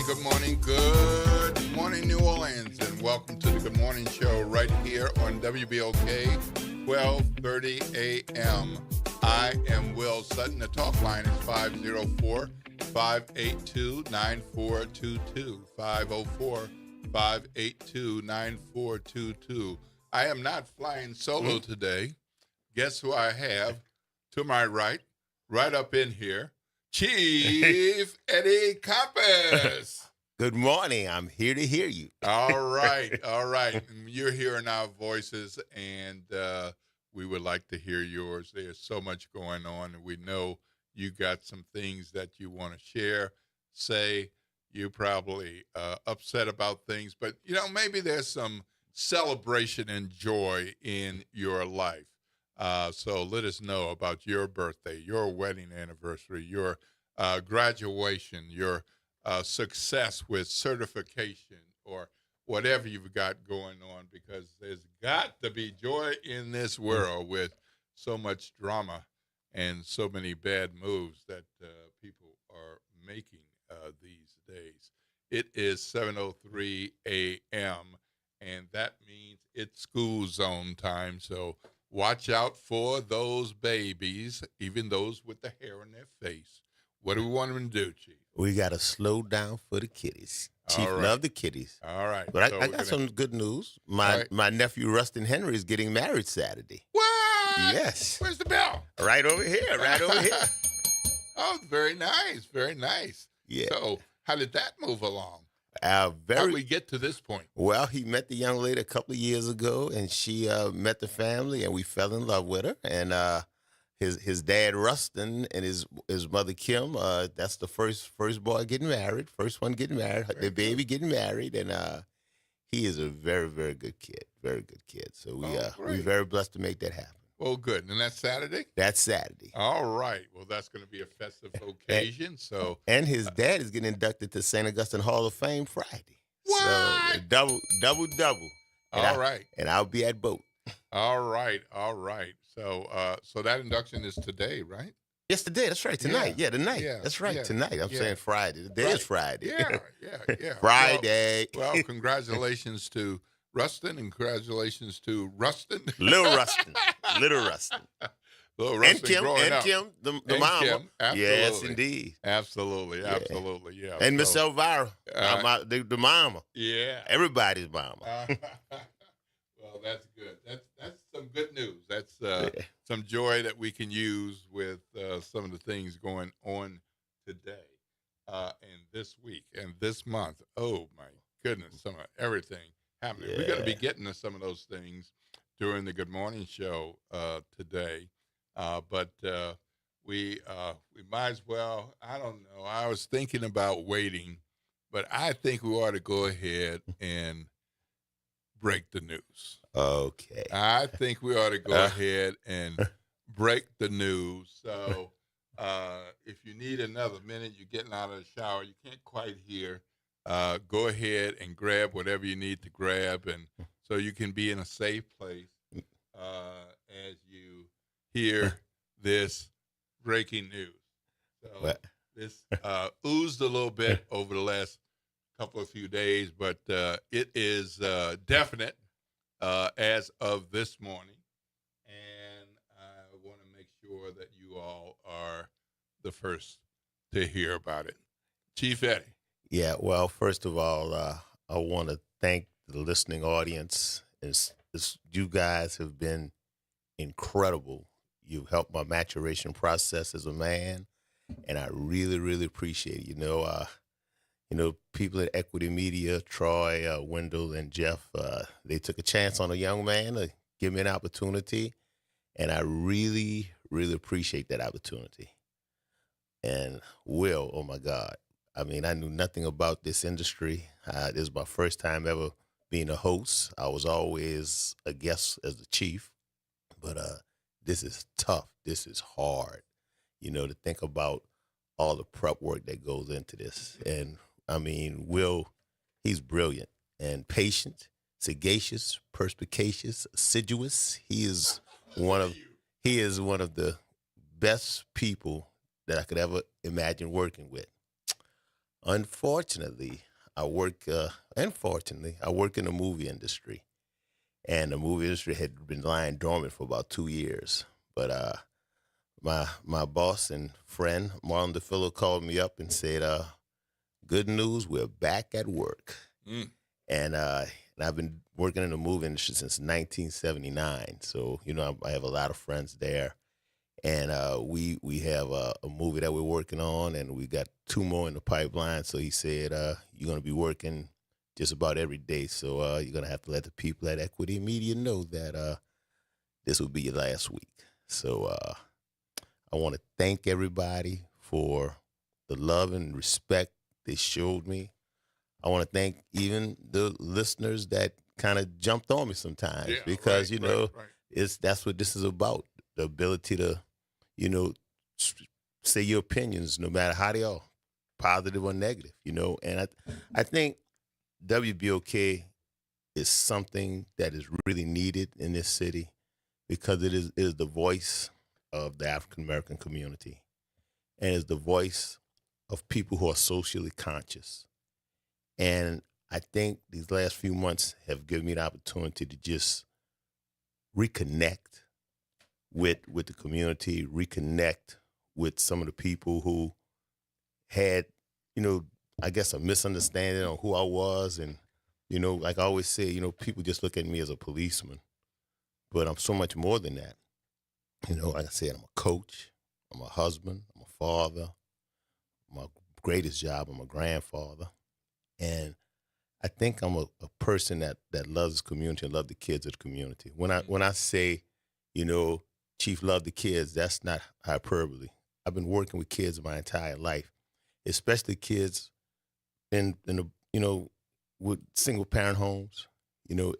good morning, New Orleans, and welcome to the Good Morning Show right here on WBOK, 1230 a.m. I am Will Sutton. The talk line is 504-582-9422, 504-582-9422. I am not flying solo today. Guess who I have to my right up in here? Chief Eddie Compass. Good morning. I'm here to hear you. All right. You're hearing our voices, and we would like to hear yours. There's so much going on, and we know you got some things that you want to share, say. You're probably upset about things, but, maybe there's some celebration and joy in your life. So let us know about your birthday, your wedding anniversary, your graduation, your success with certification, or whatever you've got going on, because there's got to be joy in this world with so much drama and so many bad moves that people are making these days. It is 7:03 a.m., and that means it's school zone time, so watch out for those babies, even those with the hair on their face. What do we want them to do, Chief? We got to slow down for the kiddies. Chief love the kiddies. All right. But I got some good news. My nephew, Rustin Henry, is getting married Saturday. What? Yes. Where's the bell? Right over here. Oh, very nice. Very nice. Yeah. So how did that move along? How did we get to this point? Well, he met the young lady a couple of years ago, and she met the family, and we fell in love with her. And his dad, Rustin, and his mother, Kim, that's the first boy getting married, first one getting married, the baby getting married, and he is a very, very good kid, very good kid. So we're very blessed to make that happen. Well, good. And that's Saturday? That's Saturday. All right. Well, that's going to be a festive occasion. And his dad is getting inducted to St. Augustine Hall of Fame Friday. What? So double. All right. And I'll be at both. All right. So that induction is today, right? Yes, today. That's right. Tonight. Yeah, tonight. Yeah, that's right. Yeah, Tonight. I'm saying Friday. Today is Friday. Yeah. Friday. Well, congratulations to Rustin, and congratulations to Rustin. Little Rustin. Little Rustin and Kim, the mama. Kim, absolutely. Yes, indeed. Absolutely, yeah. And Miss Elvira, the mama. Yeah. Everybody's mama. Well, that's good. That's some good news. That's some joy that we can use with some of the things going on today and this week and this month. Oh, my goodness, some of everything happening. Yeah. We're going to be getting to some of those things during the Good Morning Show today. But we might as well, I don't know. I was thinking about waiting, but I think we ought to go ahead and break the news. Okay. I think we ought to go ahead and break the news. So if you need another minute, you're getting out of the shower, you can't quite hear, go ahead and grab whatever you need to grab, and so you can be in a safe place as you hear this breaking news. So this oozed a little bit over the last few days, but it is definite as of this morning, and I want to make sure that you all are the first to hear about it. Chief Eddie. Yeah, well, first of all, I want to thank the listening audience. You guys have been incredible. You've helped my maturation process as a man, and I really, really appreciate it. People at Equity Media, Troy, Wendell, and Jeff, they took a chance on a young man to give me an opportunity, and I really, really appreciate that opportunity. And Will, oh my God, I mean, I knew nothing about this industry. This is my first time ever being a host. I was always a guest as the chief, but this is tough. This is hard, to think about all the prep work that goes into this. And I mean, Will, he's brilliant and patient, sagacious, perspicacious, assiduous. He is one of the best people that I could ever imagine working with. Unfortunately, unfortunately, I work in the movie industry, and the movie industry had been lying dormant for about 2 years. But my boss and friend Marlon DeFillo called me up and said, "Good news, we're back at work." Mm. And I've been working in the movie industry since 1979. So I have a lot of friends there, and we have a movie that we're working on, and we got two more in the pipeline. So he said, "You're going to be working just about every day. So you're going to have to let the people at Equity Media know that this will be your last week." So I want to thank everybody for the love and respect they showed me. I want to thank even the listeners that kind of jumped on me sometimes, Yeah, because right. that's what this is about: the ability to you know s- say your opinions, no matter how they are, positive or negative. And I think WBOK is something that is really needed in this city, because it is the voice of the African American community, and is the voice of people who are socially conscious. And I think these last few months have given me the opportunity to just reconnect with the community, reconnect with some of the people who had, you know, I guess a misunderstanding on who I was. And, like I always say, people just look at me as a policeman, but I'm so much more than that. Like I said, I'm a coach, I'm a husband, I'm a father. My greatest job, I'm a grandfather. And I think I'm a person that loves his community and love the kids of the community. When I say, you know, Chief love the kids, that's not hyperbole. I've been working with kids my entire life, especially kids in the with single parent homes.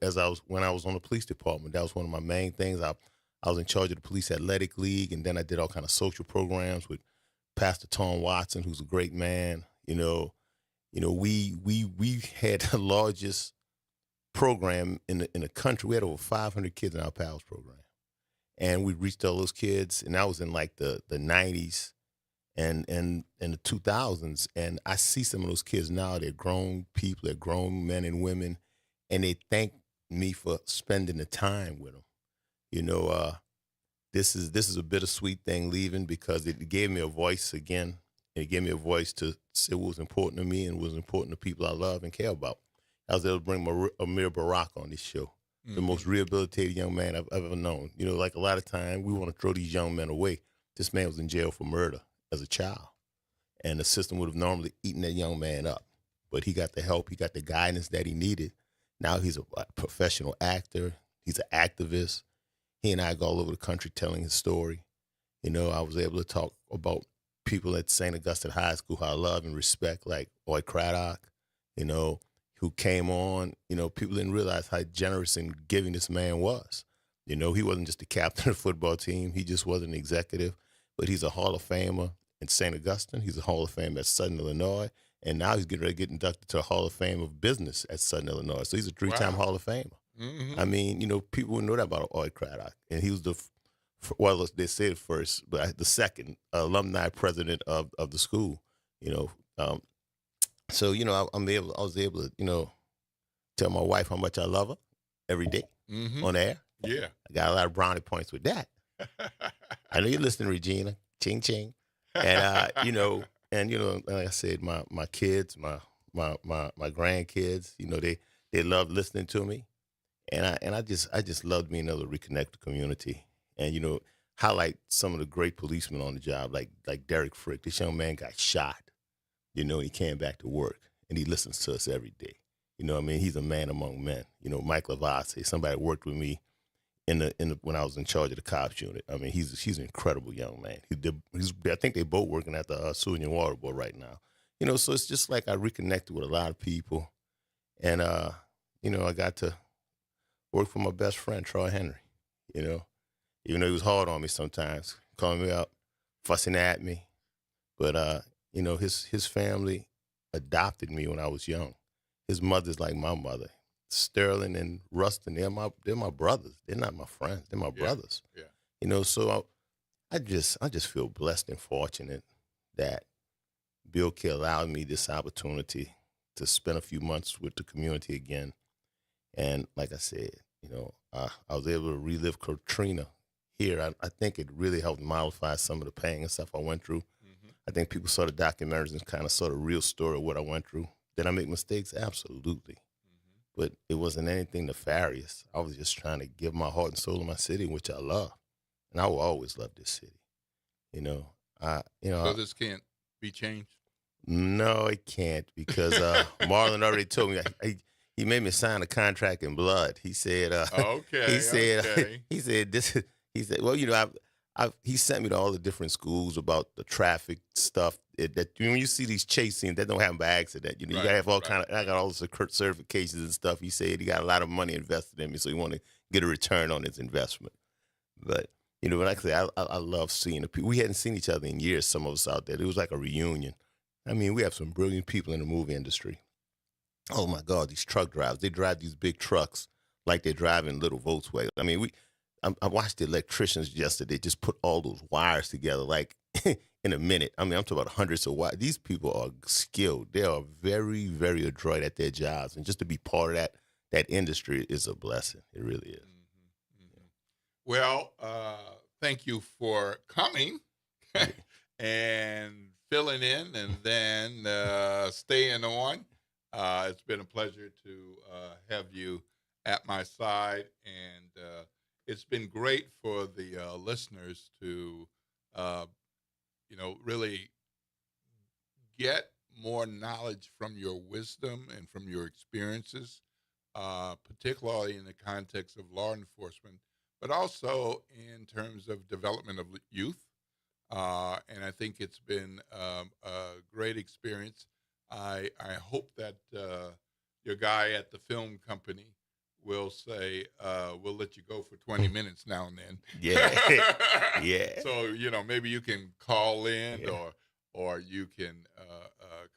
As when I was on the police department, that was one of my main things. I was in charge of the police athletic league, and then I did all kind of social programs with Pastor Tom Watson, who's a great man. We had the largest program in the country. We had over 500 kids in our PALS program, and we reached all those kids, and that was in like the 90s and the 2000s. And I see some of those kids now. They're grown people, they're grown men and women, and they thank me for spending the time with them. You know, this is a bittersweet thing leaving, because it gave me a voice again. It gave me a voice to say what was important to me and what was important to people I love and care about. I was able to bring Amir Barak on this show, the Hmm. most rehabilitated young man I've ever known. Like a lot of time, we want to throw these young men away. This man was in jail for murder as a child, and the system would have normally eaten that young man up. But he got the help, he got the guidance that he needed. Now he's a professional actor, he's an activist. He and I go all over the country telling his story. I was able to talk about people at St. Augustine High School who I love and respect, like Oi Craddock, you know, who came on. People didn't realize how generous and giving this man was. He wasn't just the captain of the football team. He just wasn't an executive, but he's a Hall of Famer in St. Augustine. He's a Hall of Famer at Southern Illinois. And now he's getting ready to get inducted to the Hall of Fame of Business at Southern Illinois. So he's a three-time Wow. Hall of Famer. Hmm. I mean, people wouldn't know that about Oi Craddock. And he was well, they said first, but the second alumni president of the school. You know, um, so I was able to tell my wife how much I love her every day Hmm. on air. Yeah. I got a lot of brownie points with that. I know you're listening, Regina. Ching ching, and like I said, my kids, my grandkids, they love listening to me, and I just loved being able to reconnect the community, and highlight some of the great policemen on the job, like Derek Frick. This young man got shot, he came back to work, and he listens to us every day. I mean, he's a man among men. Mike Lavase, somebody that worked with me in the when I was in charge of the cops unit. I mean, he's an incredible young man. I think they both working at the Sewer and Water Board right now. So it's just like I reconnected with a lot of people, and I got to work for my best friend Troy Henry. You know, Even though he was hard on me sometimes, calling me up, fussing at me. But his family adopted me when I was young. His mother's like my mother. Sterling and Rustin, they're my brothers. They're not my friends. They're my Yeah. brothers. Yeah. So I just feel blessed and fortunate that Bill K allowed me this opportunity to spend a few months with the community again. And like I said, I was able to relive Katrina here. I think it really helped mollify some of the pain and stuff I went through. Mm-hmm. I think people saw the documentaries and kind of saw the real story of what I went through. Did I make mistakes? Absolutely. Mm-hmm. But it wasn't anything nefarious. I was just trying to give my heart and soul to my city, which I love. And I will always love this city. So this can't be changed? No, it can't, because Marlon already told me. He made me sign a contract in blood. He said, Okay. he said, Okay. he said this. He said, well, he sent me to all the different schools about the traffic stuff. That when you see these chase scenes, that don't happen by accident. You gotta have all kind of. I got all the certifications and stuff. He said he got a lot of money invested in me, so he want to get a return on his investment. But like I said, I love seeing the people. We hadn't seen each other in years. Some of us out there, it was like a reunion. I mean, we have some brilliant people in the movie industry. Oh my God, these truck drivers! They drive these big trucks like they're driving little Volkswagen. I mean, I watched the electricians yesterday just put all those wires together like in a minute. I mean, I'm talking about hundreds of wires. These people are skilled. They are very, very adroit at their jobs. And just to be part of that industry is a blessing. It really is. Mm-hmm. Mm-hmm. Well, thank you for coming and filling in and then staying on. It's been a pleasure to have you at my side, and it's been great for the listeners to, really get more knowledge from your wisdom and from your experiences, particularly in the context of law enforcement, but also in terms of development of youth. And I think it's been a great experience. I hope that your guy at the film company will say, we'll let you go for 20 minutes now and then. Yeah. Yeah. So, maybe you can call in, Yeah. or you can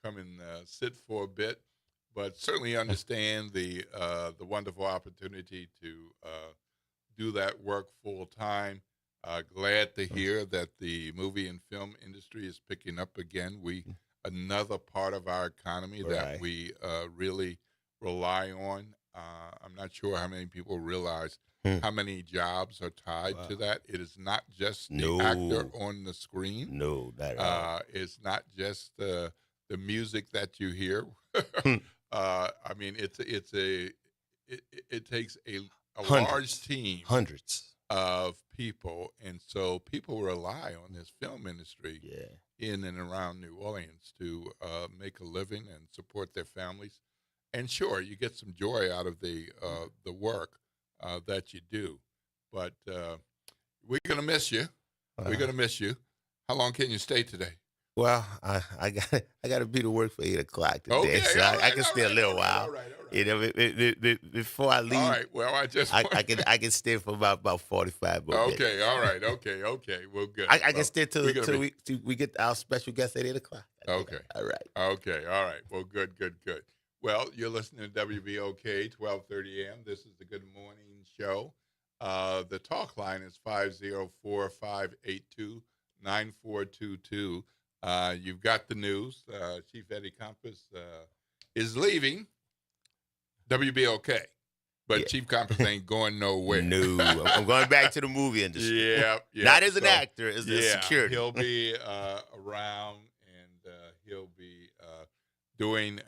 come and sit for a bit, but certainly understand the wonderful opportunity to do that work full time. Glad to hear that the movie and film industry is picking up again. Another part of our economy that Right. we really rely on. I'm not sure how many people realize how many jobs are tied to that. It is not just the actor on the screen. No, not at all. It's not just the music that you hear. I mean, it takes a large team, hundreds of people, and so people rely on this film industry in and around New Orleans to make a living and support their families. And sure, you get some joy out of the work that you do, but we're gonna miss you. We're gonna miss you. How long can you stay today? Well, I got to be to work for 8:00 today, Okay, so all I can right, stay a little while. all right. Before I leave, All right. Well, I can stay for about 45 more minutes. Okay. All right. Okay. Well, good. I can Well, stay till we're gonna we get our special guest at 8:00. Okay. All right. Okay. All right. Well, good. Well, you're listening to WBOK 1230 AM. This is the Good Morning Show. The talk line is 504-582-9422. You've got the news. Chief Eddie Compass is leaving WBOK, but Chief Compass ain't going nowhere. No, I'm going back to the movie industry. Yeah. Not as an actor, as a security. He'll be around, and he'll be doing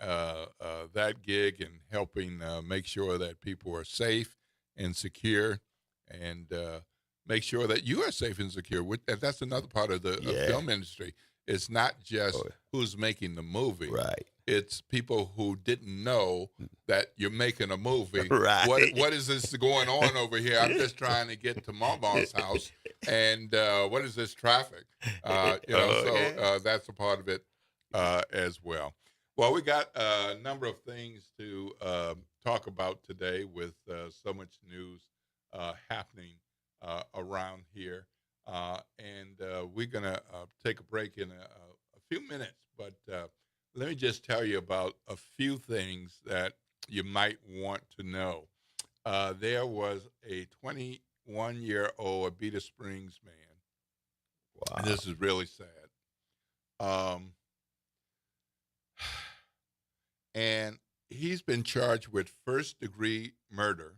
that gig and helping make sure that people are safe and secure, and make sure that you are safe and secure. That's another part of the film industry. It's not just who's making the movie. Right. It's people who didn't know that you're making a movie. Right. What is this going on over here? I'm just trying to get to Mama's house, and what is this traffic? So that's a part of it as well. Well, we got a number of things to talk about today with so much news happening around here. And we're going to take a break in a few minutes, but let me just tell you about a few things that you might want to know. There was a 21-year-old Abita Springs man. Wow. And this is really sad. and he's been charged with first-degree murder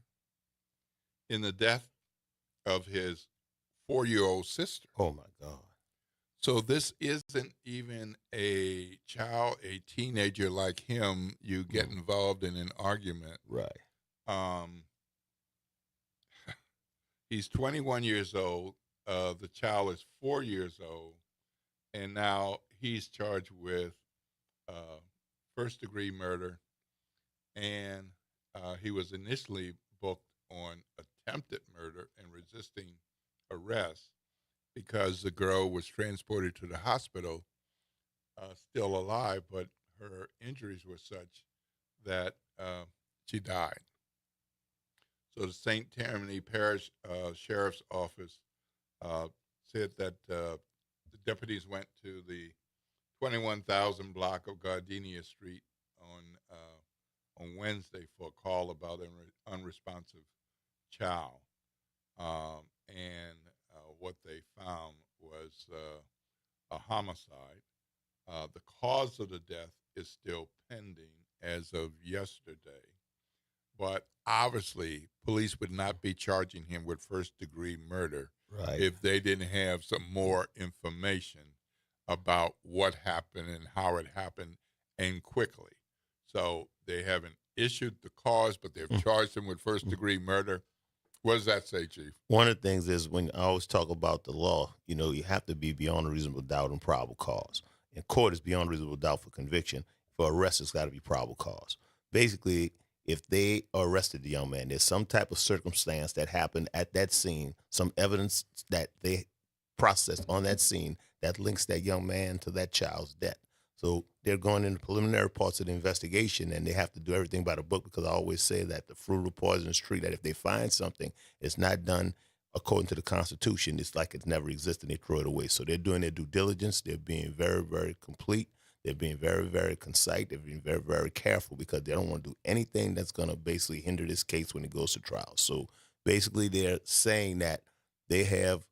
in the death of his 4-year-old sister. Oh my God. So this isn't even a child, a teenager like him. You get involved in an argument. Right. Um, he's 21 years old. The child is 4 years old, and now he's charged with first degree murder. And he was initially booked on attempted murder and resisting arrest because the girl was transported to the hospital still alive, but her injuries were such that she died. So the St. Tammany Parish Sheriff's Office said that the deputies went to the 21,000 block of Gardenia Street on Wednesday for a call about an unresponsive child, and what they found was a homicide. The cause of the death is still pending as of yesterday, but obviously police would not be charging him with first degree murder Right. if they didn't have some more information about what happened and how it happened, and quickly. So they haven't issued the cause, but they've charged him with first degree murder. What does that say, Chief? One of the things is when I always talk about the law, you have to be beyond a reasonable doubt and probable cause. In court, it's beyond reasonable doubt for conviction. For arrest, it's got to be probable cause. Basically, if they arrested the young man, there's some type of circumstance that happened at that scene, some evidence that they processed on that scene that links that young man to that child's death. So they're going into preliminary parts of the investigation, and they have to do everything by the book, because I always say that the fruit of the poisonous tree, that if they find something, it's not done according to the Constitution, it's like it's never existed, and they throw it away. So they're doing their due diligence. They're being very, very complete. They're being very, very concise. They're being very, very careful, because they don't want to do anything that's going to basically hinder this case when it goes to trial. So basically they're saying that they have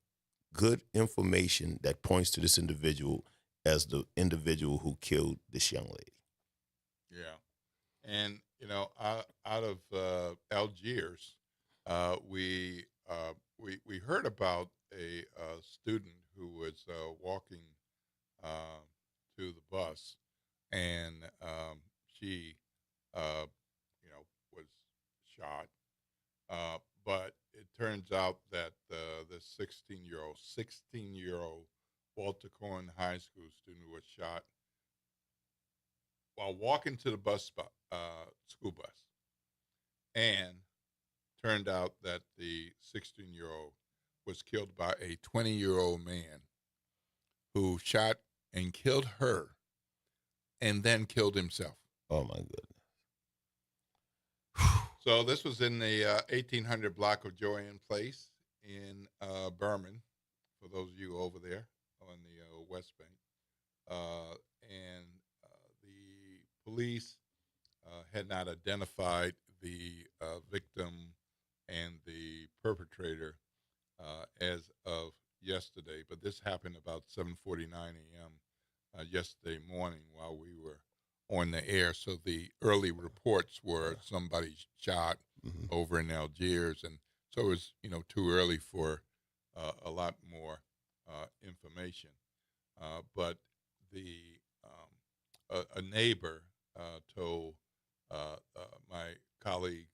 good information that points to this individual as the individual who killed this young lady. Yeah. And, out of Algiers, we heard about a student who was walking to the bus, and she, was shot. But it turns out that the 16-year-old Walter Cohen High School student was shot while walking to the school bus, and turned out that the 16-year-old was killed by a 20-year-old man who shot and killed her and then killed himself. Oh, my goodness. So this was in the 1800 block of Joanne Place in Berman, for those of you over there on the West Bank. And the police had not identified the victim and the perpetrator as of yesterday, but this happened about 7:49 a.m. Yesterday morning while we were on the air. So the early reports were somebody shot over in Algiers, and so it was too early for a lot more information. But a neighbor told my colleague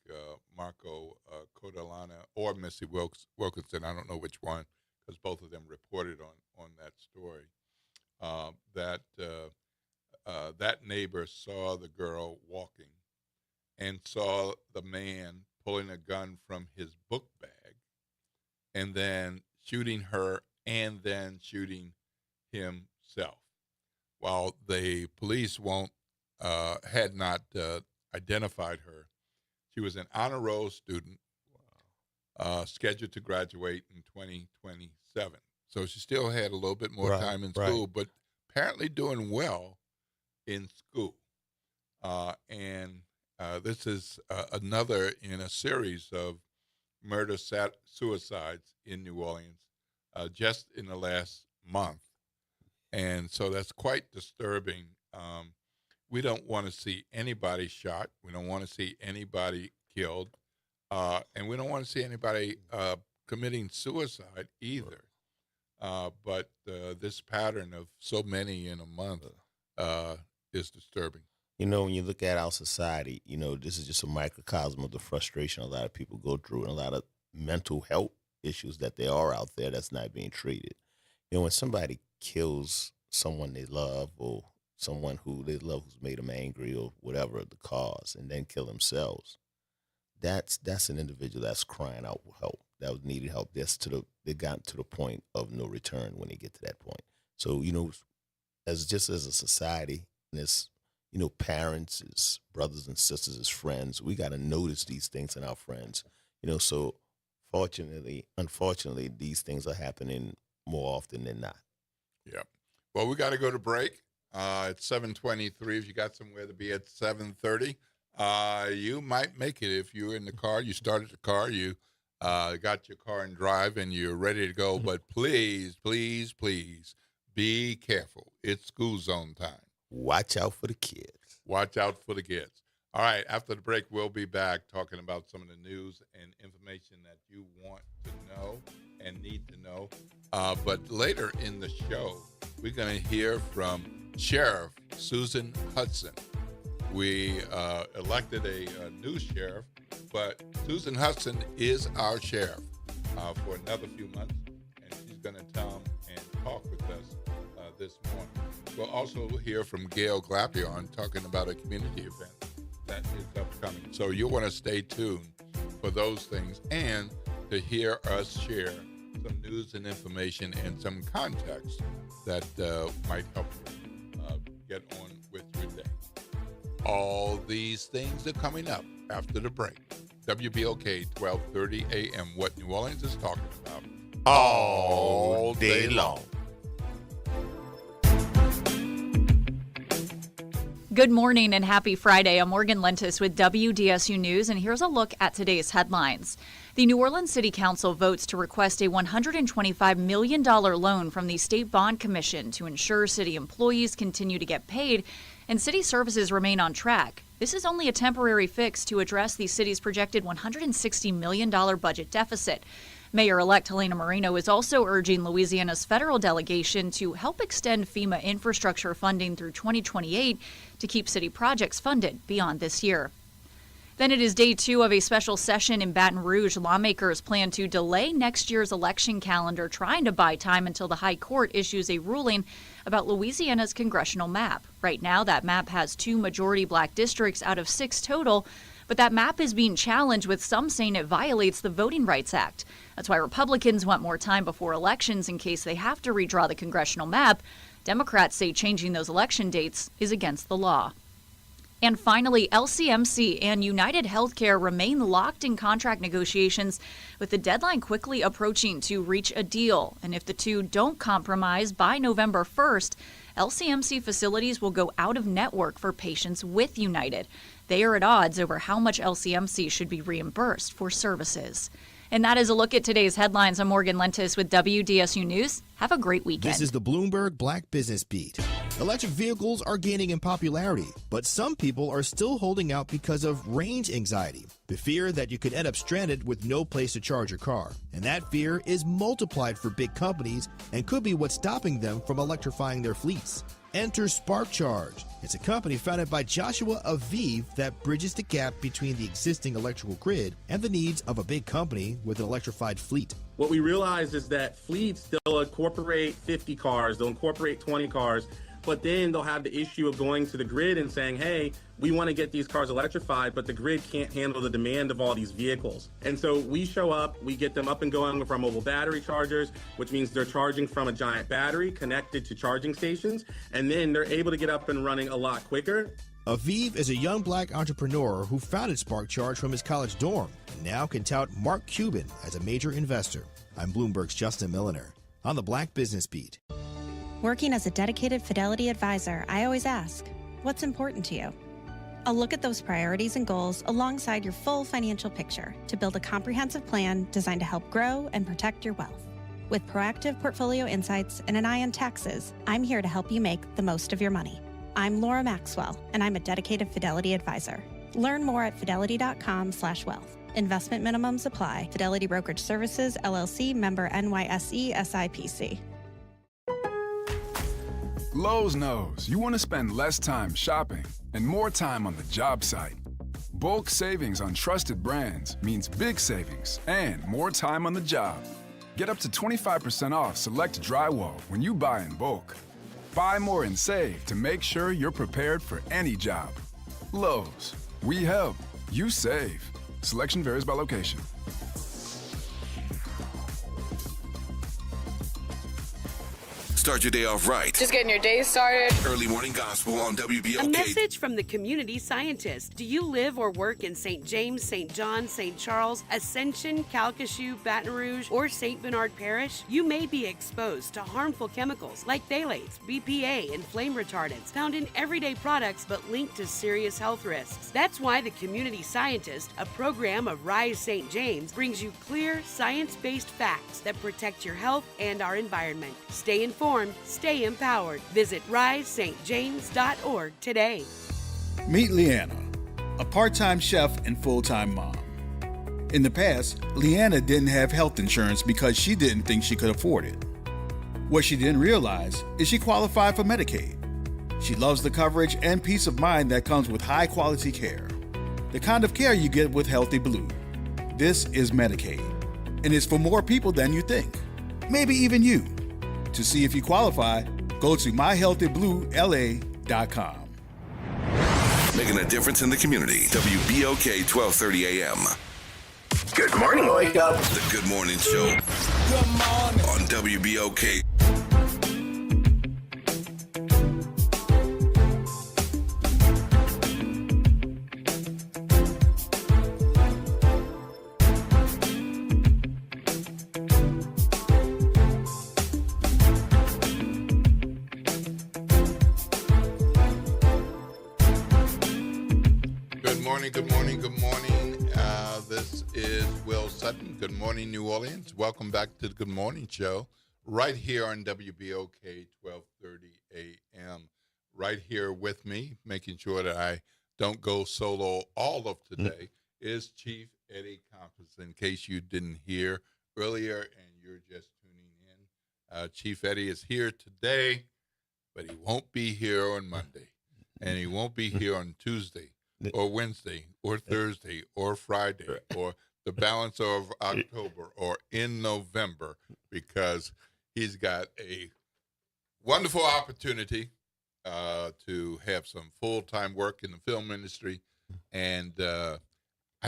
Marco Codalana or Missy Wilkinson, I don't know which one, because both of them reported on that story, that that neighbor saw the girl walking and saw the man pulling a gun from his book bag and then shooting her and then shooting himself. While the police had not identified her, she was an honor roll student scheduled to graduate in 2027. So she still had a little bit more time in school, but apparently doing well in school. And this is another in a series of suicides in New Orleans just in the last month. And so that's quite disturbing. we don't want to see anybody shot. We don't want to see anybody killed. And we don't want to see anybody committing suicide either. But this pattern of so many in a month is disturbing. You know, when you look at our society, you know, this is just a microcosm of the frustration a lot of people go through and a lot of mental health issues that there are out there that's not being treated. You know, when somebody kills someone they love or someone who they love who's made them angry or whatever the cause and then kill themselves, that's an individual that's crying out for help, that was needed help. They got to the point of no return when they get to that point. So, you know, as a society, and as, you know, parents, as brothers and sisters, as friends, we got to notice these things in our friends. You know, so unfortunately, these things are happening more often than not. Yeah. Well, we got to go to break. It's 7:23. If you got somewhere to be at 7:30, you might make it. If you're in the car, you started the car, you got your car and drive, and you're ready to go. But please, please, please be careful. It's school zone time. Watch out for the kids. Watch out for the kids. All right. After the break, we'll be back talking about some of the news and information that you want to know and need to know. But later in the show, we're going to hear from Sheriff Susan Hudson. We elected a new sheriff, but Susan Hudson is our sheriff for another few months, and she's going to come and talk with us this morning. We'll also hear from Gail Glapion talking about a community event that is upcoming. So you'll want to stay tuned for those things and to hear us share some news and information and some context that might help you get on with your day. All these things are coming up after the break. WBOK 1230 AM, what New Orleans is talking about all day long. Good morning and happy Friday. I'm Morgan Lentis with WDSU News, and here's a look at today's headlines. The New Orleans City Council votes to request a $125 million loan from the State Bond Commission to ensure city employees continue to get paid and city services remain on track. This is only a temporary fix to address the city's projected $160 million budget deficit. Mayor-elect Helena Moreno is also urging Louisiana's federal delegation to help extend FEMA infrastructure funding through 2028 to keep city projects funded beyond this year. Then it is day 2 of a special session in Baton Rouge. Lawmakers plan to delay next year's election calendar, trying to buy time until the High Court issues a ruling about Louisiana's congressional map. Right now, that map has 2 majority black districts out of 6 total, but that map is being challenged, with some saying it violates the Voting Rights Act. That's why Republicans want more time before elections in case they have to redraw the congressional map. Democrats say changing those election dates is against the law. And finally, LCMC and United Healthcare remain locked in contract negotiations, with the deadline quickly approaching to reach a deal. And if the two don't compromise by November 1st, LCMC facilities will go out of network for patients with United. They are at odds over how much LCMC should be reimbursed for services. And that is a look at today's headlines. I'm Morgan Lentis with WDSU News. Have a great weekend. This is the Bloomberg Black Business Beat. Electric vehicles are gaining in popularity, but some people are still holding out because of range anxiety, the fear that you could end up stranded with no place to charge your car. And that fear is multiplied for big companies and could be what's stopping them from electrifying their fleets. Enter SparkCharge. It's a company founded by Joshua Aviv that bridges the gap between the existing electrical grid and the needs of a big company with an electrified fleet. What we realized is that fleets, they'll incorporate 50 cars, they'll incorporate 20 cars, but then they'll have the issue of going to the grid and saying, hey, we want to get these cars electrified, but the grid can't handle the demand of all these vehicles. And so we show up, we get them up and going with our mobile battery chargers, which means they're charging from a giant battery connected to charging stations, and then they're able to get up and running a lot quicker. Aviv is a young black entrepreneur who founded SparkCharge from his college dorm and now can tout Mark Cuban as a major investor. I'm Bloomberg's Justin Milliner on the Black Business Beat. Working as a dedicated Fidelity advisor, I always ask, what's important to you? I'll look at those priorities and goals alongside your full financial picture to build a comprehensive plan designed to help grow and protect your wealth. With proactive portfolio insights and an eye on taxes, I'm here to help you make the most of your money. I'm Laura Maxwell, and I'm a dedicated Fidelity advisor. Learn more at fidelity.com/wealth. Investment minimums apply. Fidelity Brokerage Services, LLC, member NYSE, SIPC. Lowe's knows you want to spend less time shopping and more time on the job site. Bulk savings on trusted brands means big savings and more time on the job. Get up to 25% off select drywall when you buy in bulk. Buy more and save to make sure you're prepared for any job. Lowe's, we help, you save. Selection varies by location. Start your day off right. Just getting your day started. Early morning gospel on WBOK. A message from the community scientist. Do you live or work in St. James, St. John, St. Charles, Ascension, Calcasieu, Baton Rouge, or St. Bernard Parish? You may be exposed to harmful chemicals like phthalates, BPA, and flame retardants found in everyday products but linked to serious health risks. That's why the Community Scientist, a program of Rise St. James, brings you clear, science-based facts that protect your health and our environment. Stay informed. Stay empowered. Visit risestjames.org today. Meet Leanna, a part-time chef and full-time mom. In the past, Leanna didn't have health insurance because she didn't think she could afford it. What she didn't realize is she qualified for Medicaid. She loves the coverage and peace of mind that comes with high-quality care. The kind of care you get with Healthy Blue. This is Medicaid, and it's for more people than you think. Maybe even you. To see if you qualify, go to myhealthybluela.com. Making a difference in the community. WBOK 1230 AM. Good morning, wake up. The Good Morning Show. Good morning. On WBOK. Good morning. This is Will Sutton. Good morning, New Orleans. Welcome back to the Good Morning Show, right here on WBOK 1230 AM. Right here with me, making sure that I don't go solo all of today, is Chief Eddie Compass. In case you didn't hear earlier and you're just tuning in, Chief Eddie is here today, but he won't be here on Monday, and he won't be here on Tuesday, or Wednesday, or Thursday, or Friday, or the balance of October, or in November, because he's got a wonderful opportunity to have some full-time work in the film industry, and I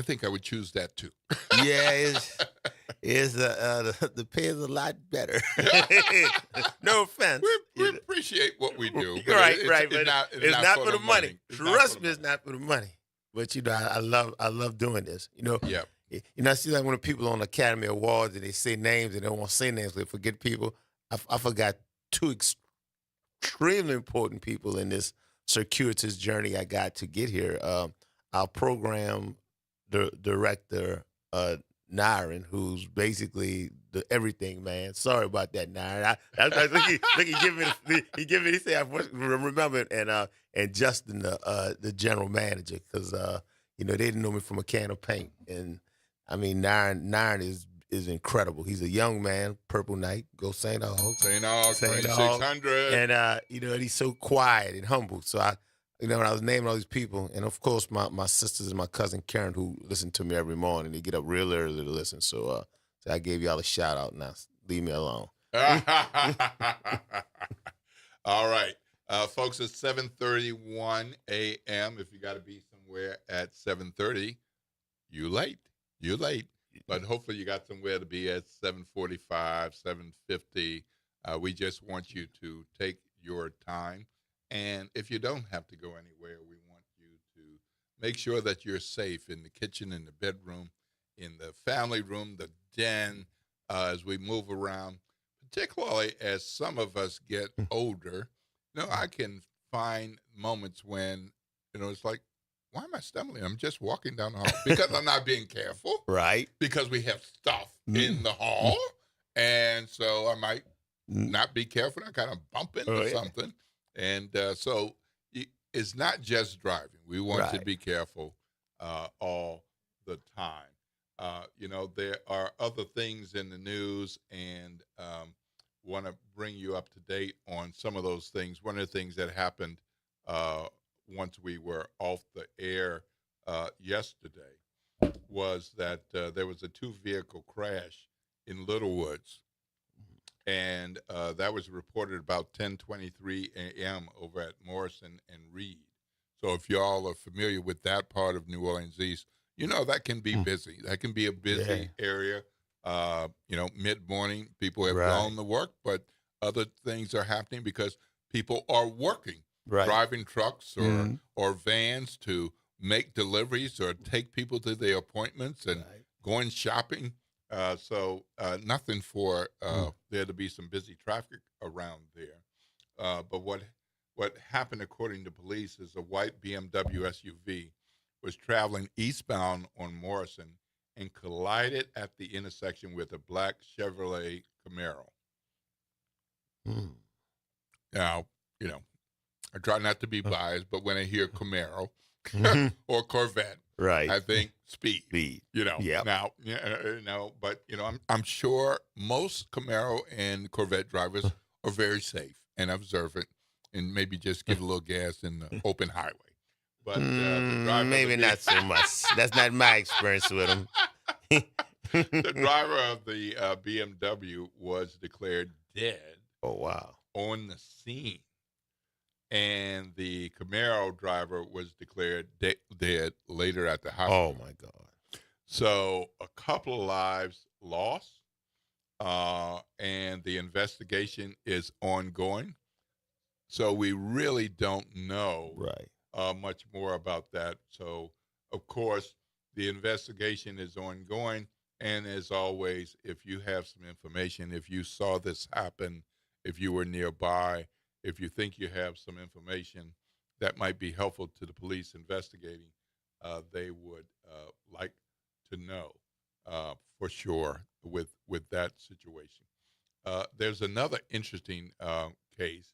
think I would choose that too. Yeah, the pay is a lot better. No offense. We appreciate what we do. Right. But it's not for the money. Trust me, it's not for the money. But I love doing this. Yeah. I see like when people on Academy Awards and they say names and they don't want to say names, they forget people. I forgot two extremely important people in this circuitous journey I got to get here. Our program director, Nyron, who's basically the everything man. Sorry about that, Nyron. He said I remember it, and Justin, the general manager, because they didn't know me from a can of paint. And I mean, Nyron is incredible. He's a young man, Purple Knight, go St. Aug. St. Aug, 2600. And he's so quiet and humble. So when I was naming all these people, and of course my sisters and my cousin Karen, who listen to me every morning, they get up real early to listen. So I gave y'all a shout out. Now leave me alone. All right, folks. It's 7:31 a.m. If you got to be somewhere at 7:30, you're late. But hopefully you got somewhere to be at 7:45, 7:50. We just want you to take your time. And if you don't have to go anywhere, we want you to make sure that you're safe in the kitchen, in the bedroom, in the family room, the den, as we move around, particularly as some of us get older. I can find moments when, it's like, why am I stumbling? I'm just walking down the hall because I'm not being careful. Right. Because we have stuff in the hall. And so I might not be careful. I kind of bump into something. And so it's not just driving. We want to Right. be careful all the time. There are other things in the news, and want to bring you up to date on some of those things. One of the things that happened once we were off the air yesterday was that there was a two-vehicle crash in Little Woods, and that was reported about 10:23 a.m. over at Morrison and Reed. So if y'all are familiar with that part of New Orleans East, that can be busy. That can be a busy area. Mid-morning, people have Right. gone to work, but other things are happening because people are working, Right. driving trucks or vans to make deliveries or take people to their appointments and going shopping. So nothing for there to be some busy traffic around there. But what happened, according to police, is a white BMW SUV was traveling eastbound on Morrison and collided at the intersection with a black Chevrolet Camaro. Now, I try not to be biased, but when I hear Camaro or Corvette, Right. I think speed. Speed. Yep. Now, but I'm sure most Camaro and Corvette drivers are very safe and observant, and maybe just give a little gas in the open highway. But the driver maybe not so much. That's not my experience with them. the driver of the BMW was declared dead. Oh, wow. On the scene. And the Camaro driver was declared dead later at the hospital. Oh, my God. So a couple of lives lost, and the investigation is ongoing. So we really don't know much more about that. So, of course, the investigation is ongoing. And as always, if you have some information, if you saw this happen, if you were nearby, if you think you have some information that might be helpful to the police investigating, they would like to know for sure with that situation. There's another interesting case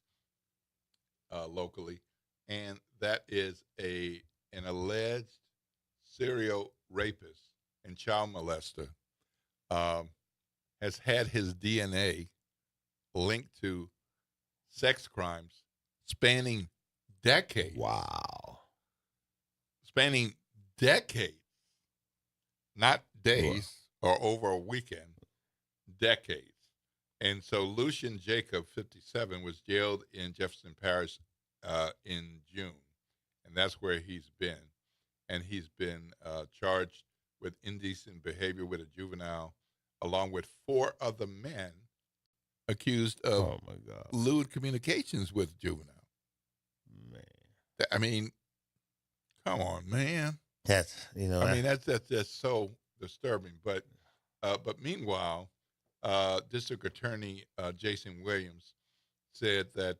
locally, and that is an alleged serial rapist and child molester has had his DNA linked to sex crimes spanning decades. Wow. Spanning decades, not days or over a weekend, decades. And so Lucian Jacob, 57, was jailed in Jefferson Parish in June, and that's where he's been. And he's been charged with indecent behavior with a juvenile, along with 4 other men accused of lewd communications with juvenile. Man, I mean, come on, man. That's that's so disturbing. But meanwhile, District Attorney Jason Williams said that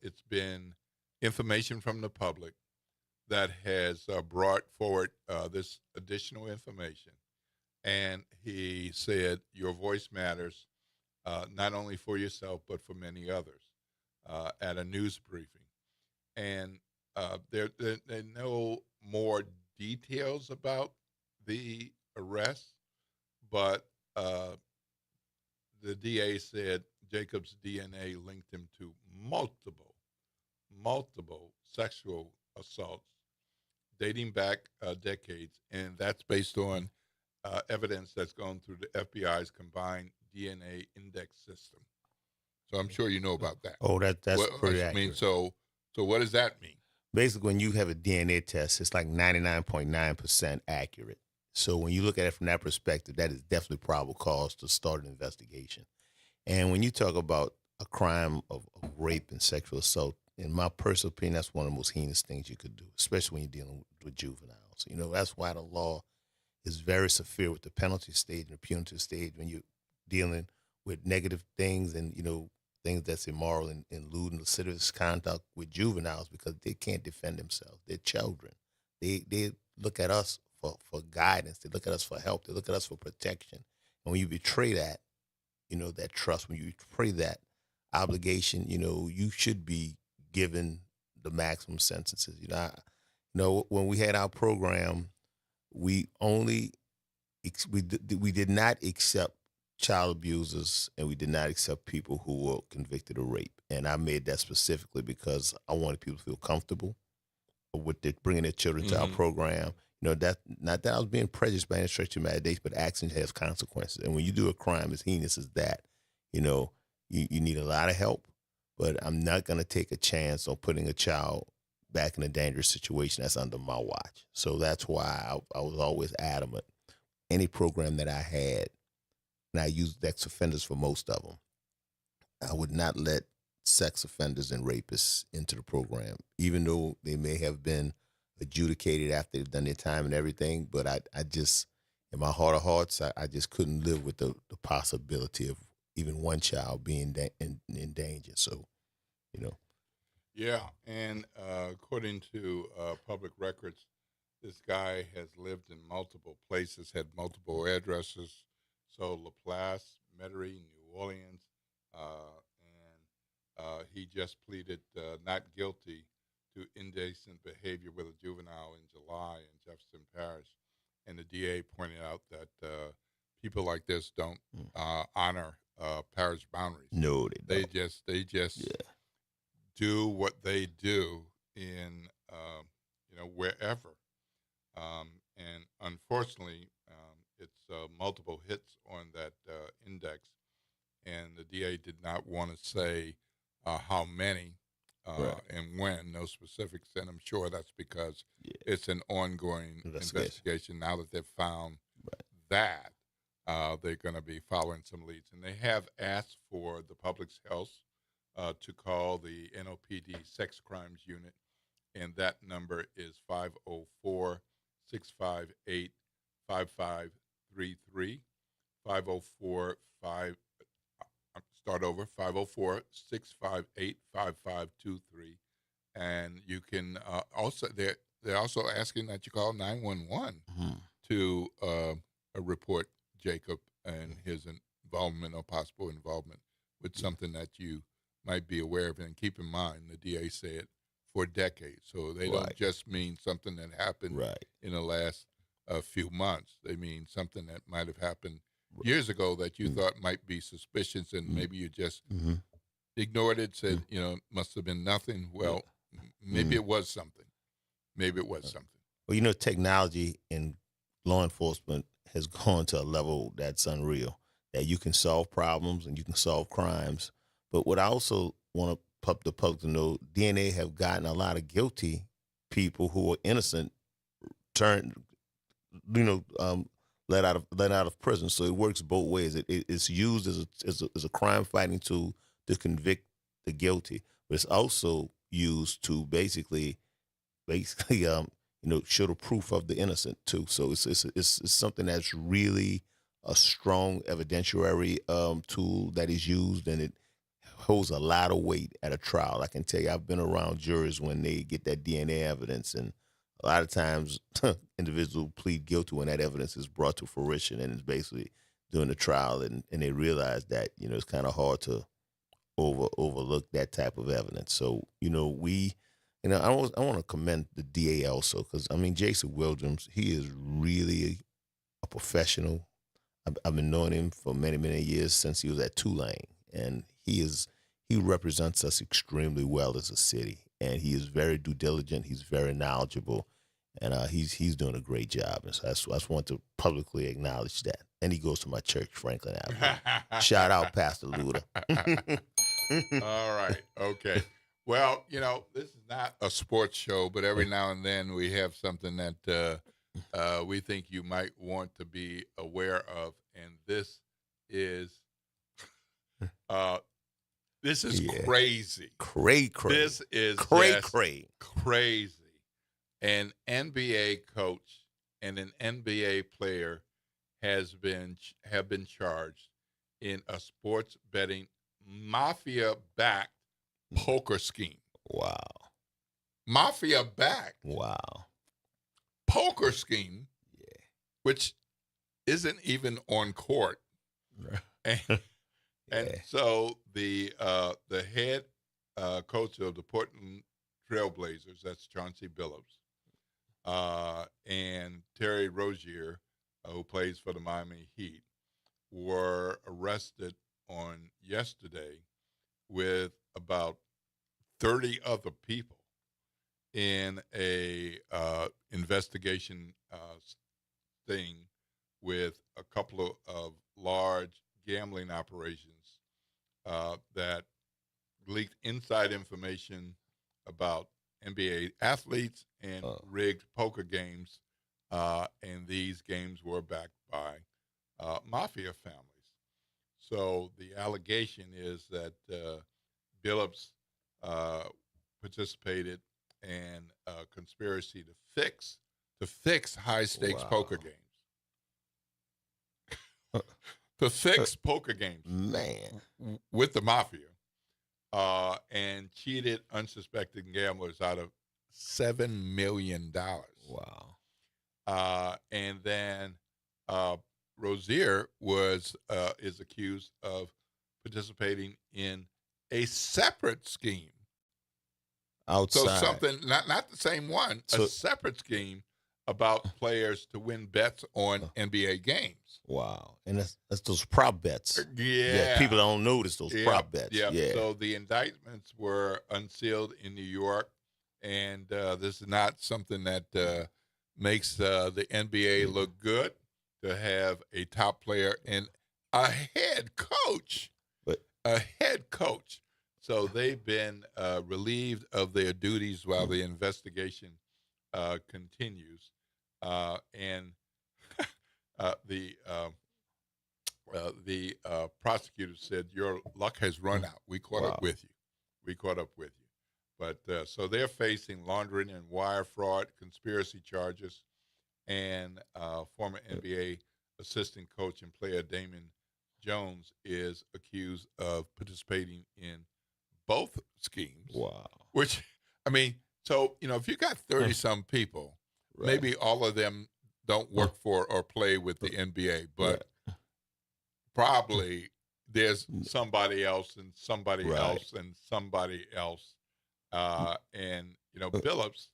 it's been information from the public that has brought forward this additional information, and he said your voice matters. Not only for yourself, but for many others, at a news briefing. And there are no more details about the arrest, but the DA said Jacob's DNA linked him to multiple sexual assaults dating back decades, and that's based on evidence that's gone through the FBI's combined DNA index system. So I'm sure you know about that. Oh, that's pretty accurate. I mean, so what does that mean? Basically, when you have a DNA test, it's like 99.9% accurate. So when you look at it from that perspective, that is definitely probable cause to start an investigation. And when you talk about a crime of rape and sexual assault, in my personal opinion, that's one of the most heinous things you could do, especially when you're dealing with juveniles. That's why the law is very severe with the penalty stage and the punitive stage when you're dealing with negative things and, things that's immoral and lewd and lascivious conduct with juveniles, because they can't defend themselves. They're children. They look at us for guidance. They look at us for help. They look at us for protection. And when you betray that, that trust, when you betray that obligation, you should be given the maximum sentences. When we had our program, we did not accept child abusers, and we did not accept people who were convicted of rape. And I made that specifically because I wanted people to feel comfortable with bringing their children to our program. That not that I was being prejudiced by any stretch of imagination, but action has consequences. And when you do a crime as heinous as that, you need a lot of help. But I'm not going to take a chance on putting a child back in a dangerous situation that's under my watch. So that's why I was always adamant. Any program that I had, and I used ex offenders for most of them, I would not let sex offenders and rapists into the program, even though they may have been adjudicated after they've done their time and everything. But I just, in my heart of hearts, I just couldn't live with the possibility of even one child being in danger. So, Yeah, and according to public records, this guy has lived in multiple places, had multiple addresses. So Laplace, Metairie, New Orleans, and he just pleaded not guilty to indecent behavior with a juvenile in July in Jefferson Parish. And the DA pointed out that people like this don't honor parish boundaries. No, they don't. They just do what they do in wherever. And unfortunately, it's multiple hits on that index, and the DA did not want to say how many and when, no specifics, and I'm sure that's because it's an ongoing investigation. Now that they've found that, they're going to be following some leads, and they have asked for the public health to call the NOPD Sex Crimes Unit, and that number is 504-658-5533, 504-658-5523, and you can also they're also asking that you call 911 to report Jacob and his involvement or possible involvement with something that you might be aware of. And keep in mind, the DA said for decades, so they don't just mean something that happened in the last few months. They mean something that might have happened years ago that you thought might be suspicious, and maybe you just ignored it, said, must have been nothing. Well, maybe it was something. Maybe it was something. Well, technology in law enforcement has gone to a level that's unreal, that you can solve problems and you can solve crimes. But what I also want the public to know, DNA have gotten a lot of guilty people who are innocent let out of prison. So it works both ways. It's used as a crime fighting tool to convict the guilty, but it's also used to basically show the proof of the innocent too. So it's something that's really a strong evidentiary tool that is used, and it holds a lot of weight at a trial. I can tell you, I've been around juries when they get that DNA evidence, and a lot of times individuals plead guilty when that evidence is brought to fruition and it's basically during the trial, and they realize that, it's kind of hard to overlook that type of evidence. So, I want to commend the DA also, because, Jason Williams, he is really a professional. I've been knowing him for many, many years, since he was at Tulane, and he represents us extremely well as a city, and he is very due diligent. He's very knowledgeable, and he's doing a great job. And so I just want to publicly acknowledge that. And he goes to my church, Franklin Avenue. Shout out, Pastor Luda. All right. Okay. Well, this is not a sports show, but every now and then we have something that we think you might want to be aware of, and this is crazy. Crazy. This is crazy. An NBA coach and an NBA player have been charged in a sports betting mafia-backed poker scheme. Wow. Mafia-backed. Wow. Poker scheme, which isn't even on court. And so the head coach of the Portland Trailblazers, that's Chauncey Billups, and Terry Rozier, who plays for the Miami Heat, were arrested on yesterday with about 30 other people in a investigation thing with a couple of large gambling operations that leaked inside information about NBA athletes and rigged poker games, and these games were backed by mafia families. So the allegation is that Billups participated in a conspiracy to fix high stakes poker games. To fix poker games, man, with the mafia, and cheated unsuspecting gamblers out of $7 million. Wow. And then Rozier is accused of participating in a separate scheme. Outside. So something, not the same one, a separate scheme about players to win bets on NBA games. Wow. And that's those prop bets. Yeah. People don't notice those prop bets. Yeah. Yeah. So the indictments were unsealed in New York, and this is not something that makes the NBA look good to have a top player and a head coach. So they've been relieved of their duties while the investigation continues. And the prosecutor said, your luck has run out. We caught up with you. But so they're facing laundering and wire fraud, conspiracy charges, and former NBA assistant coach and player Damon Jones is accused of participating in both schemes. Wow. Which, I mean, so, if you got 30-some people, maybe all of them don't work for or play with the NBA, but probably there's somebody else and somebody else and somebody else. And, Billups,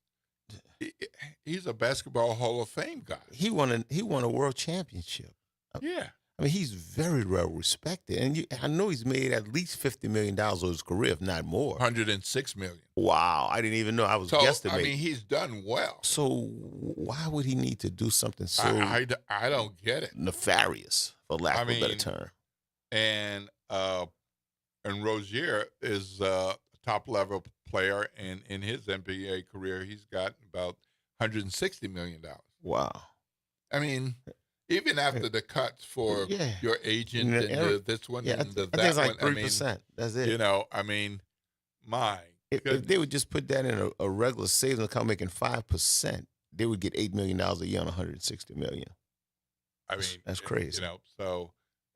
he's a basketball Hall of Fame guy. He won a world championship. Yeah. I mean, he's very well respected, and I know he's made at least $50 million over his career, if not more. $106 million. Wow, I didn't even know. I was guesstimating. I mean, he's done well. So why would he need to do something so I don't get it. Nefarious, for lack of a better term? And Rozier is a top level player, and in his NBA career, he's got about $160 million. Wow. I mean, even after the cuts for your agent and this one and that I think it's like one, 3%. That's it. If they would just put that in a regular savings account making 5%, they would get $8 million a year on $160 million. I mean, that's crazy.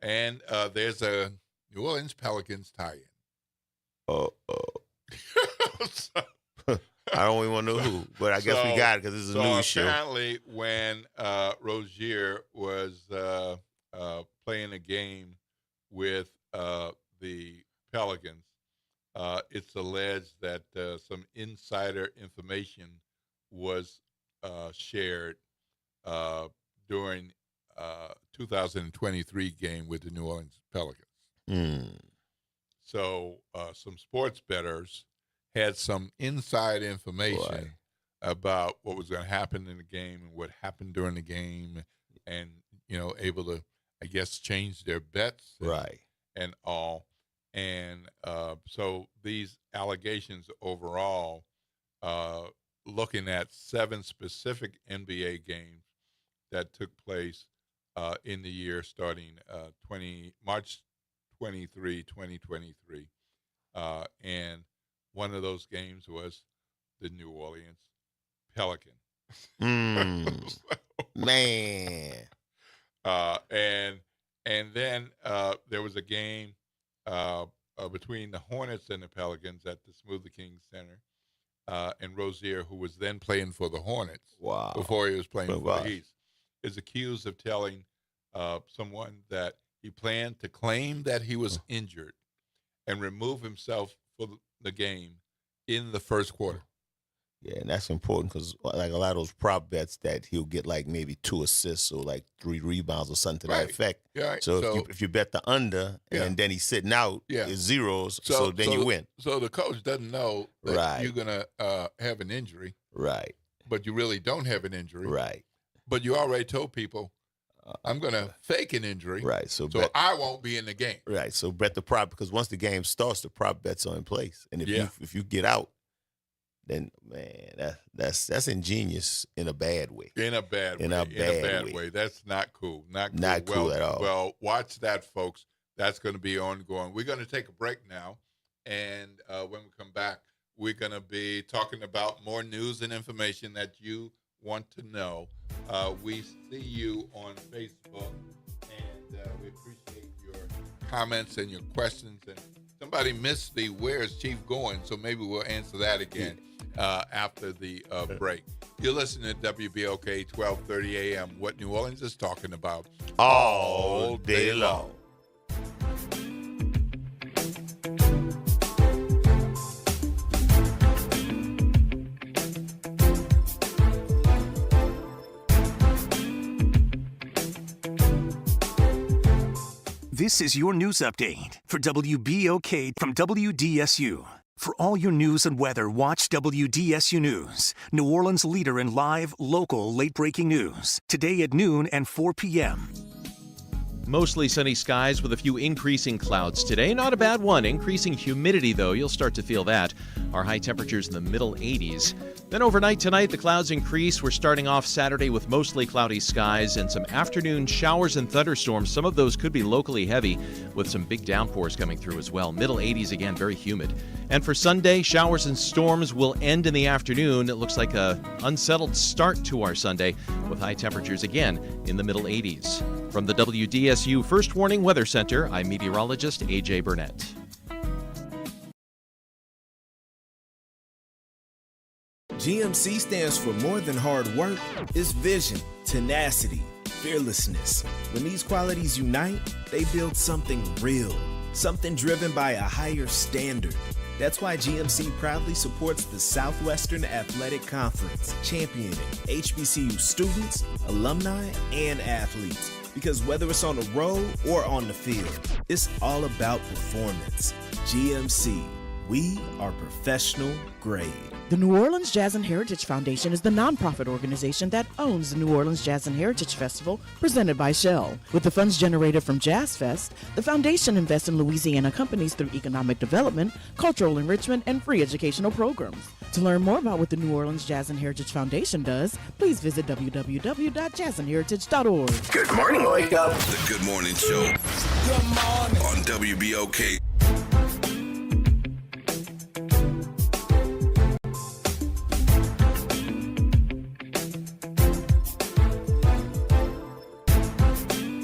And there's a New Orleans Pelicans tie-in. I don't even want to know who, but I guess we got it because this is a news show. So apparently when Rozier was playing a game with the Pelicans, it's alleged that some insider information was shared during 2023 game with the New Orleans Pelicans. So some sports bettors had some inside information about what was going to happen in the game and what happened during the game, and able to, I guess, change their bets and all. And so these allegations overall, looking at 7 specific NBA games that took place in the year starting March 23, 2023, and one of those games was the New Orleans Pelican. Man. And then there was a game between the Hornets and the Pelicans at the Smoothie King Center. And Rozier, who was then playing for the Hornets before he was playing for the Heat, is accused of telling someone that he planned to claim that he was injured and remove himself for the game in the first quarter. Yeah, and that's important because like a lot of those prop bets that he'll get like maybe 2 assists or like 3 rebounds or something to that Right. effect. Yeah, right. So, So- if you bet the under Yeah. and then he's sitting out, Yeah. it's zeros. So then you win. So the coach doesn't know that Right. you're going to have an injury, Right. but you really don't have an injury. Right. But you already told people, I'm going to fake an injury. Right. So So bet, I won't be in the game. right. So bet the prop because once the game starts, the prop bets are in place, and Yeah. if you get out, then man, that's ingenious in a bad way. In a bad In way. a bad way. way. That's not cool. Not cool. Not cool at all. Well, watch that, folks. That's going to be ongoing. We're going to take a break now. And when we come back, we're going to be talking about more news and information that you want to know. We see you on Facebook, and we appreciate your comments and your questions. And somebody missed the "Where's Chief Going?" So maybe we'll answer that again after the break. You're listening to WBOK 1230 AM. What New Orleans is talking about All day long. This is your news update for WBOK from WDSU. For all your news and weather, watch WDSU News, New Orleans' leader in live, local, late-breaking news. Today at noon and 4 p.m. Mostly sunny skies with a few increasing clouds today. Not a bad one. Increasing humidity, though. You'll start to feel that. Our high temperatures in the middle 80s. Then overnight tonight, the clouds increase. We're starting off Saturday with mostly cloudy skies and some afternoon showers and thunderstorms. Some of those could be locally heavy with some big downpours coming through as well. Middle 80s again, very humid. And for Sunday, showers and storms will end in the afternoon. It looks like a unsettled start to our Sunday with high temperatures again in the middle 80s. From the WDSU First Warning Weather Center, I'm meteorologist AJ Burnett. GMC stands for more than hard work. It's vision, tenacity, fearlessness. When these qualities unite, they build something real, something driven by a higher standard. That's why GMC proudly supports the Southwestern Athletic Conference, championing HBCU students, alumni, and athletes. Because whether it's on the road or on the field, it's all about performance. GMC, we are professional grade. The New Orleans Jazz and Heritage Foundation is the nonprofit organization that owns the New Orleans Jazz and Heritage Festival presented by Shell. With the funds generated from Jazz Fest, the foundation invests in Louisiana companies through economic development, cultural enrichment, and free educational programs. To learn more about what the New Orleans Jazz and Heritage Foundation does, please visit www.jazzandheritage.org. Good morning, Wake Up. The Good Morning Show. Good morning. On WBOK.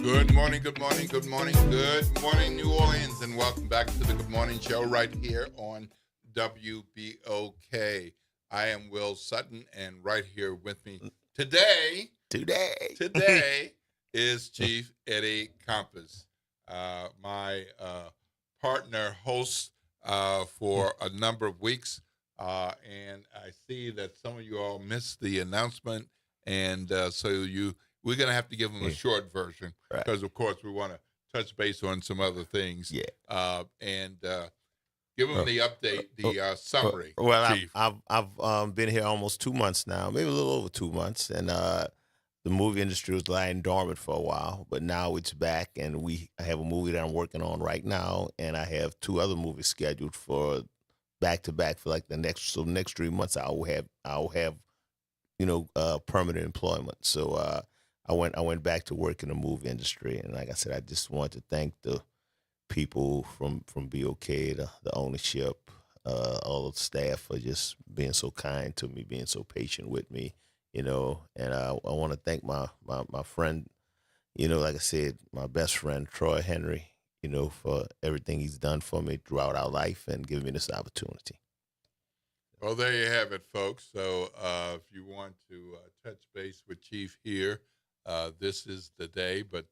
Good morning, good morning, good morning, good morning, New Orleans, and welcome back to the Good Morning Show right here on WBOK. I am Will Sutton, and right here with me today is Chief Eddie Campos, my partner host for a number of weeks, and I see that some of you all missed the announcement, and so we're going to have to give them a short version because, of course, we want to touch base on some other things. And give them the update, the summary. Well, Chief. I've been here almost 2 months now, maybe a little over 2 months, and the movie industry was lying dormant for a while, but now it's back, and I have a movie that I'm working on right now, and I have 2 other movies scheduled for back to back for like the next 3 months. I'll have permanent employment. So I went back to work in the movie industry, and like I said, I just want to thank the people from BOK, the ownership, all the staff for just being so kind to me, being so patient with me, and I want to thank my friend, like I said, my best friend Troy Henry, for everything he's done for me throughout our life and giving me this opportunity. Well, there you have it, folks. So if you want to touch base with Chief here, this is the day. But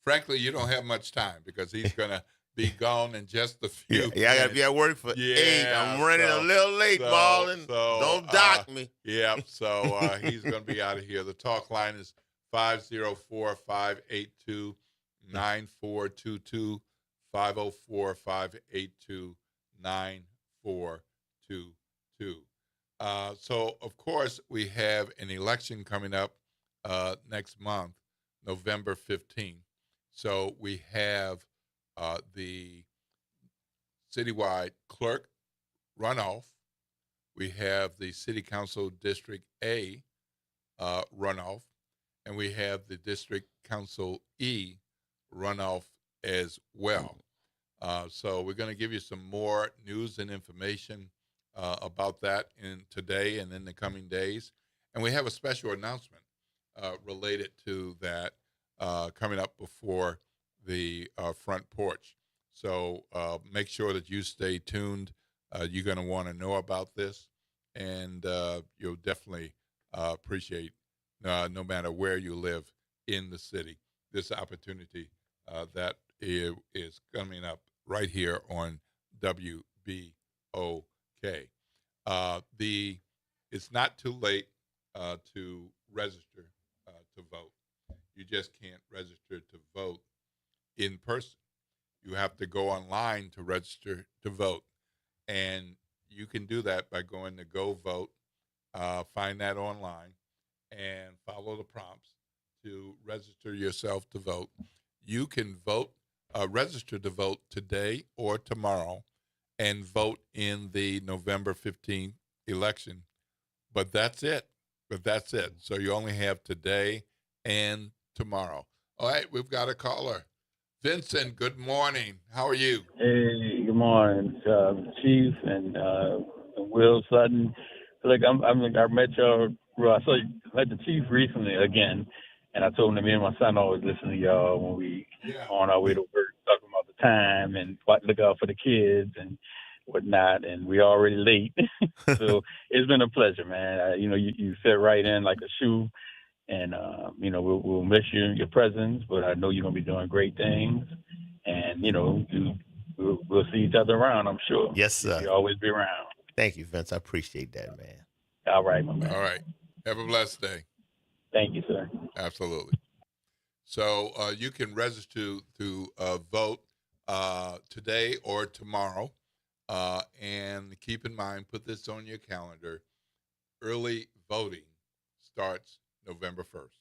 frankly, you don't have much time because he's going to be gone in just a few. Yeah, I got to be at work for 8. I'm running a little late, Marlon. Don't dock me. Yeah, so he's going to be out of here. The talk line is 504-582-9422, 504-582-9422. So, of course, we have an election coming up next month, November 15th. So we have the citywide clerk runoff. We have the City Council District A runoff. And we have the District Council E runoff as well. So we're going to give you some more news and information about that in today and in the coming days. And we have a special announcement related to that coming up before the front porch. So make sure that you stay tuned. You're going to want to know about this, and you'll definitely appreciate, no matter where you live in the city, this opportunity that is coming up right here on WBOK. It's not too late to register to vote. You just can't register to vote in person. You have to go online to register to vote. And you can do that by going to Go Vote, find that online, and follow the prompts to register yourself to vote. You can vote, register to vote today or tomorrow and vote in the November 15th election. But that's it. So you only have today and tomorrow. All right, we've got a caller. Vincent, good morning. How are you? Hey, good morning, Chief and Will Sutton. Look, I met y'all. Well, I met the Chief recently again, and I told him that me and my son always listen to y'all when we on our way to work, talking about the time and what look out for the kids and whatnot. And we're already late, so it's been a pleasure, man. You fit right in like a shoe. And, we'll miss you and your presence, but I know you're going to be doing great things. And, we'll see each other around, I'm sure. Yes, sir. You'll always be around. Thank you, Vince. I appreciate that, man. All right, my man. All right. Have a blessed day. Thank you, sir. Absolutely. So you can register to vote today or tomorrow. And keep in mind, put this on your calendar. Early voting starts November 1st.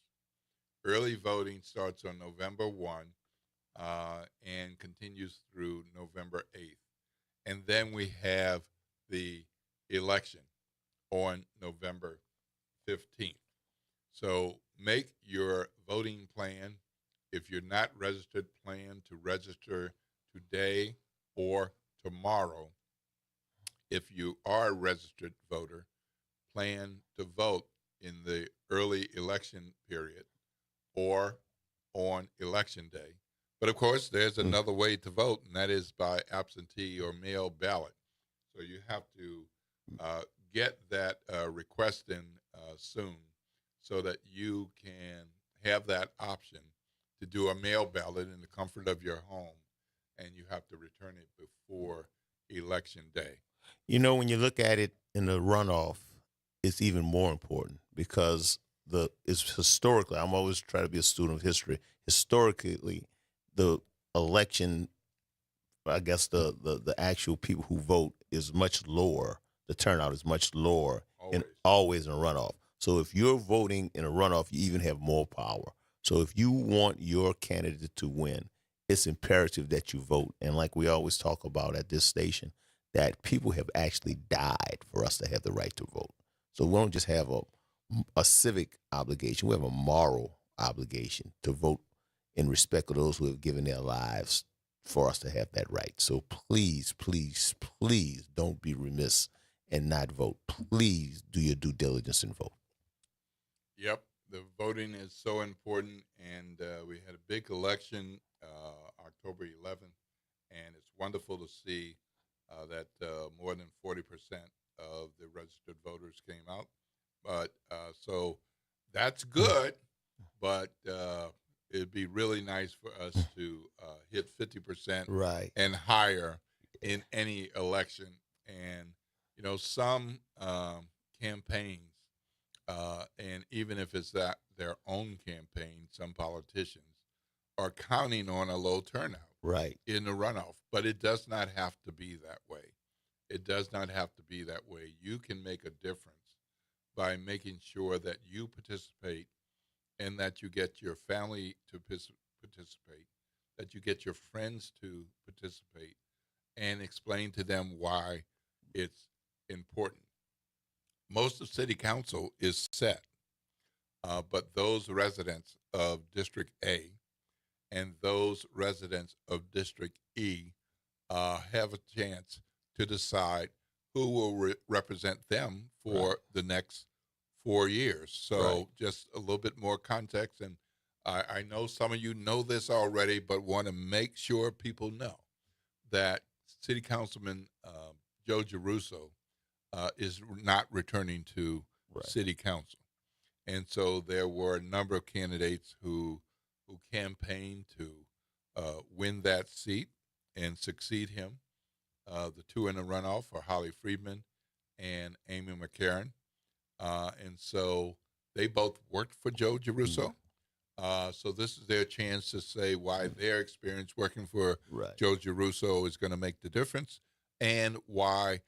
Early voting starts on November 1 and continues through November 8th. And then we have the election on November 15th. So make your voting plan. If you're not registered, plan to register today or tomorrow. If you are a registered voter, plan to vote in the early election period or on election day. But of course, there's another way to vote, and that is by absentee or mail ballot. So you have to get that request in soon so that you can have that option to do a mail ballot in the comfort of your home, and you have to return it before election day. When you look at it in the runoff, it's even more important because it's historically, I'm always trying to be a student of history. Historically, the election, I guess the actual people who vote is much lower. The turnout is much lower always in a runoff. So if you're voting in a runoff, you even have more power. So if you want your candidate to win, it's imperative that you vote. And like we always talk about at this station, that people have actually died for us to have the right to vote. So we don't just have a civic obligation. We have a moral obligation to vote in respect of those who have given their lives for us to have that right. So please, please, please don't be remiss and not vote. Please do your due diligence and vote. Yep, the voting is so important, and we had a big election October 11th, and it's wonderful to see that more than 40% of the registered voters came out. But so that's good, but it'd be really nice for us to hit 50% Right. and higher in any election. And, you know, some campaigns, and even if it's that their own campaign, some politicians are counting on a low turnout Right. in the runoff. But it does not have to be that way. It does not have to be that way. You can make a difference by making sure that you participate and that you get your family to participate, that you get your friends to participate, and explain to them why it's important. Most of city council is set, but those residents of District A and those residents of District E have a chance to decide who will represent them for the next 4 years. So just a little bit more context. And I know some of you know this already, but want to make sure people know that City Councilman Joe Giarrusso is not returning to City Council. And so there were a number of candidates who campaigned to win that seat and succeed him. The two in the runoff are Holly Friedman and Amy McCarron. And so they both worked for Joe Giarrusso. So this is their chance to say why their experience working for Joe Giarrusso is going to make the difference, and why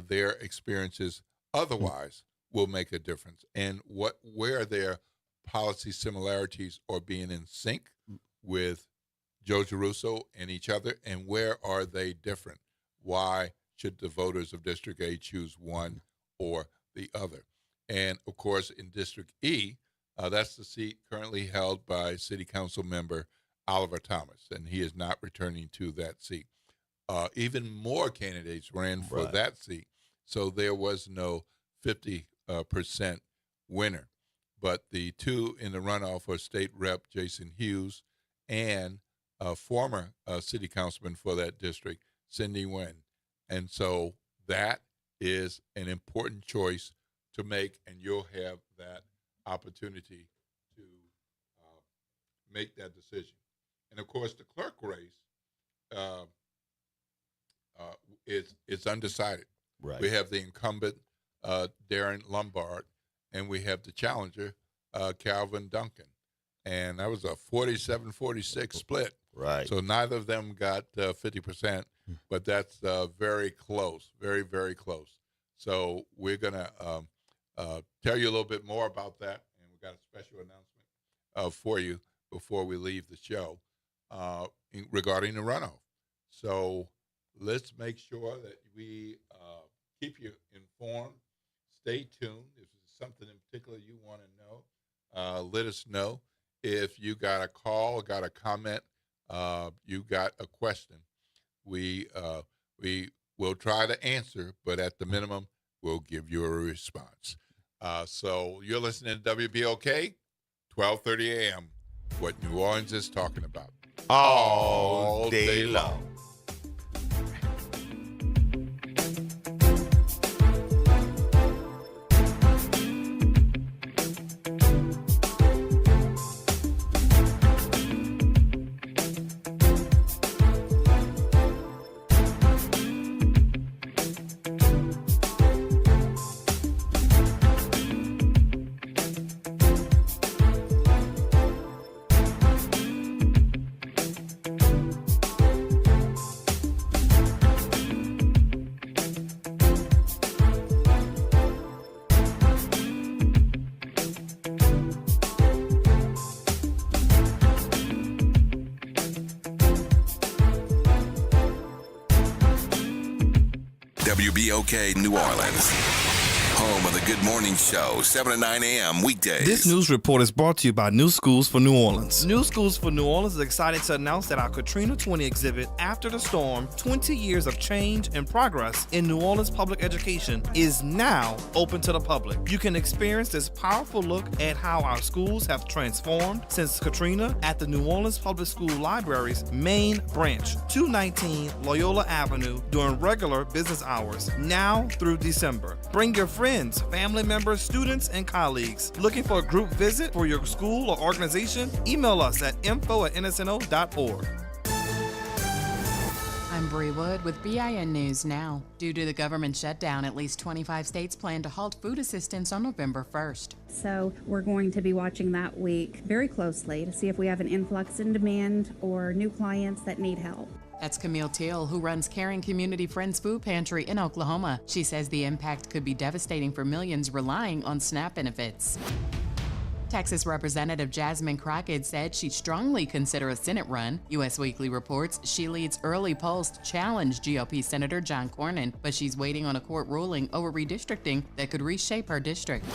their experiences otherwise will make a difference, and where their policy similarities are being in sync with Joe Giarrusso and each other, and where are they different? Why should the voters of District A choose one or the other? And, of course, in District E, that's the seat currently held by City Council member Oliver Thomas, and he is not returning to that seat. Even more candidates ran for that seat, so there was no 50% winner. But the two in the runoff are State Rep Jason Hughes and former City Councilman for that district, Cindy Nguyen. And so that is an important choice to make, and you'll have that opportunity to make that decision. And of course, the clerk race is undecided. Right. We have the incumbent Darren Lombard, and we have the challenger Calvin Duncan, and that was a 47-46 split. Right. So neither of them got 50%, but that's very close, very, very close. So we're going to tell you a little bit more about that, and we've got a special announcement for you before we leave the show regarding the runoff. So let's make sure that we keep you informed. Stay tuned. If there's something in particular you want to know, let us know. If you got a call, got a comment, you got a question, we will try to answer, but at the minimum, we'll give you a response. So you're listening to WBOK, 12:30 a.m., what New Orleans is talking about. All day long. WBOK New Orleans, home of the Good Morning Show, 7 to 9 a.m. weekdays. This news report is brought to you by New Schools for New Orleans. New Schools for New Orleans is excited to announce that our Katrina 20 exhibit, After the Storm, 20 Years of Change and Progress in New Orleans Public Education, is now open to the public. You can experience this powerful look at how our schools have transformed since Katrina at the New Orleans Public School Library's main branch, 219 Loyola Avenue, during regular business hours, now through December. Bring your friends friends, family members, students, and colleagues. Looking for a group visit for your school or organization? Email us at info@nsno.org. I'm Bree Wood with BIN News Now. Due to the government shutdown, at least 25 states plan to halt food assistance on November 1st. So we're going to be watching that week very closely to see if we have an influx in demand or new clients that need help. That's Camille Teal, who runs Caring Community Friends Food Pantry in Oklahoma. She says the impact could be devastating for millions relying on SNAP benefits. Texas Representative Jasmine Crockett said she'd strongly consider a Senate run. U.S. Weekly reports she leads early polls to challenge GOP Senator John Cornyn, but she's waiting on a court ruling over redistricting that could reshape her district.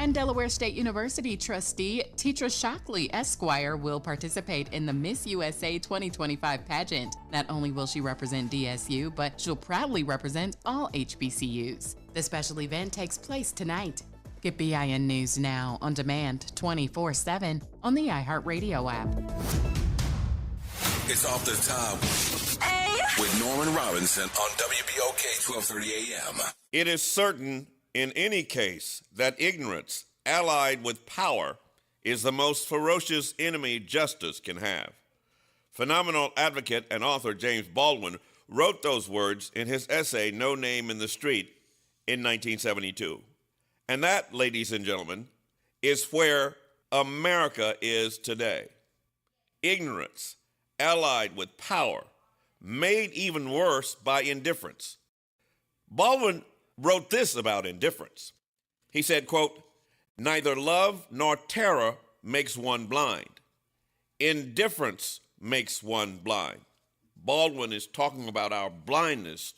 And Delaware State University trustee Tetra Shockley Esquire will participate in the Miss USA 2025 pageant. Not only will she represent DSU, but she'll proudly represent all HBCUs. The special event takes place tonight. Get BIN News Now on demand 24/7 on the iHeartRadio app. It's Off the Top with Norman Robinson on WBOK 1230 AM. It is certain in any case that ignorance, allied with power, is the most ferocious enemy justice can have. Phenomenal advocate and author James Baldwin wrote those words in his essay, No Name in the Street, in 1972. And that, ladies and gentlemen, is where America is today. Ignorance, allied with power, made even worse by indifference. Baldwin wrote this about indifference. He said, quote, "Neither love nor terror makes one blind. Indifference makes one blind." Baldwin is talking about our blindness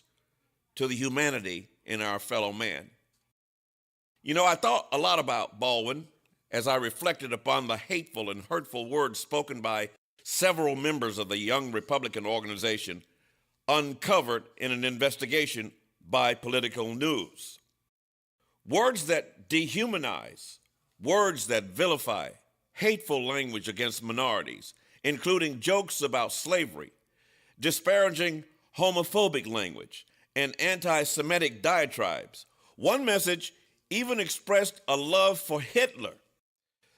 to the humanity in our fellow man. You know, I thought a lot about Baldwin as I reflected upon the hateful and hurtful words spoken by several members of the Young Republican Organization, uncovered in an investigation by Political News. Words that dehumanize, words that vilify, hateful language against minorities, including jokes about slavery, disparaging homophobic language, and anti-Semitic diatribes. One message even expressed a love for Hitler.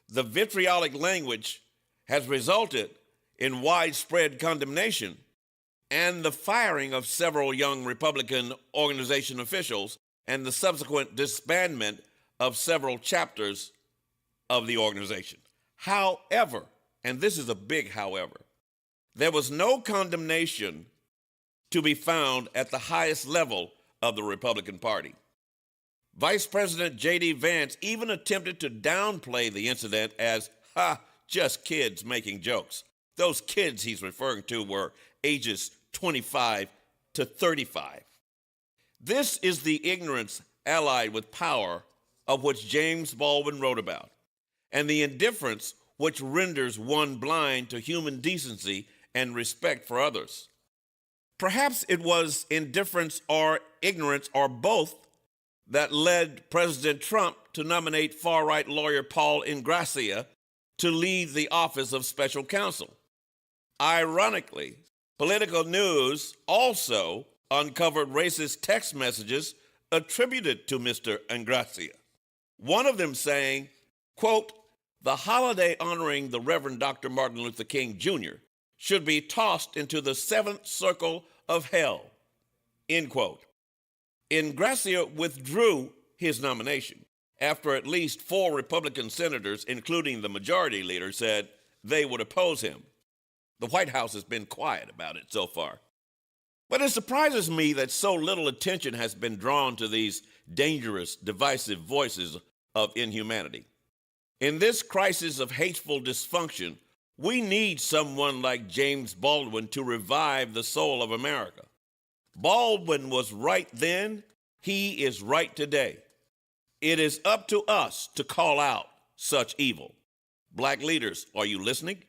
The vitriolic language has resulted in widespread condemnation and the firing of several Young Republican Organization officials and the subsequent disbandment of several chapters of the organization. However, and this is a big however, there was no condemnation to be found at the highest level of the Republican Party. Vice President J.D. Vance even attempted to downplay the incident as, just kids making jokes. Those kids he's referring to were ages 25 to 35. This is the ignorance allied with power of which James Baldwin wrote about, and the indifference which renders one blind to human decency and respect for others. Perhaps it was indifference or ignorance or both that led President Trump to nominate far-right lawyer Paul Ingrassia to lead the office of special counsel. Ironically, Political News also uncovered racist text messages attributed to Mr. Ingrassia. One of them saying, quote, "The holiday honoring the Reverend Dr. Martin Luther King Jr. should be tossed into the seventh circle of hell," end quote. Ingrassia withdrew his nomination after at least 4 Republican senators, including the majority leader, said they would oppose him. The White House has been quiet about it so far. But it surprises me that so little attention has been drawn to these dangerous, divisive voices of inhumanity. In this crisis of hateful dysfunction, we need someone like James Baldwin to revive the soul of America. Baldwin was right then, he is right today. It is up to us to call out such evil. Black leaders, are you listening?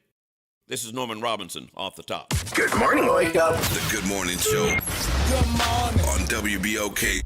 This is Norman Robinson, Off the Top. Good morning, wake up. The Good Morning Show. Good morning. On WBOK.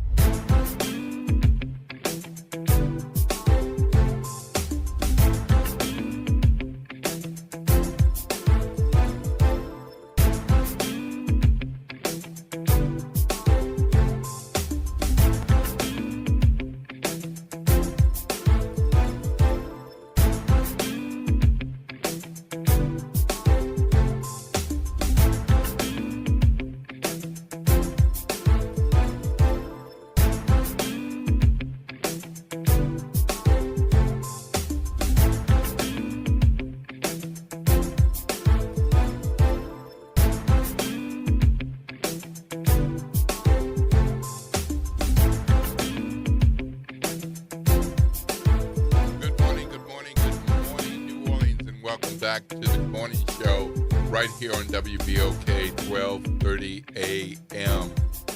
Morning Show right here on WBOK 1230 AM.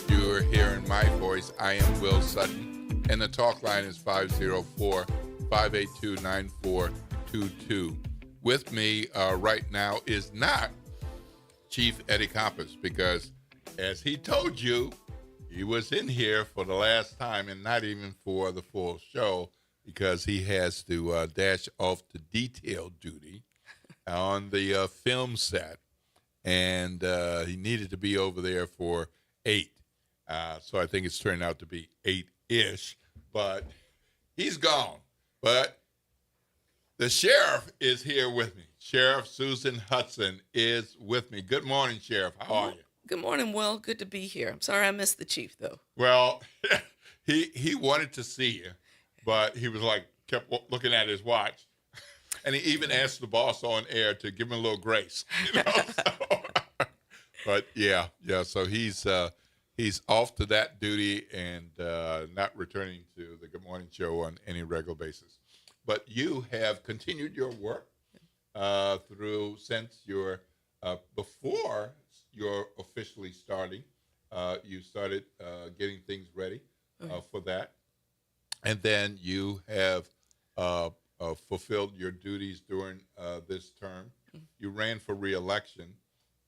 You're hearing my voice. I am Will Sutton, and the talk line is 504-582-9422. With me right now is not Chief Eddie Compass, because as he told you, he was in here for the last time and not even for the full show, because he has to dash off to detail duty on the film set, and he needed to be over there for 8. So I think it's turned out to be 8-ish, but he's gone. But the sheriff is here with me. Sheriff Susan Hudson is with me. Good morning, Sheriff. How are you? Good morning, Will. Good to be here. I'm sorry I missed the chief, though. Well, he wanted to see you, but he was like, kept looking at his watch. And he even asked the boss on air to give him a little grace. You know? But yeah. So he's off to that duty and not returning to the Good Morning Show on any regular basis. But you have continued your work through since your before you're officially starting. You started getting things ready for that, and then you have fulfilled your duties during this term. You ran for re-election.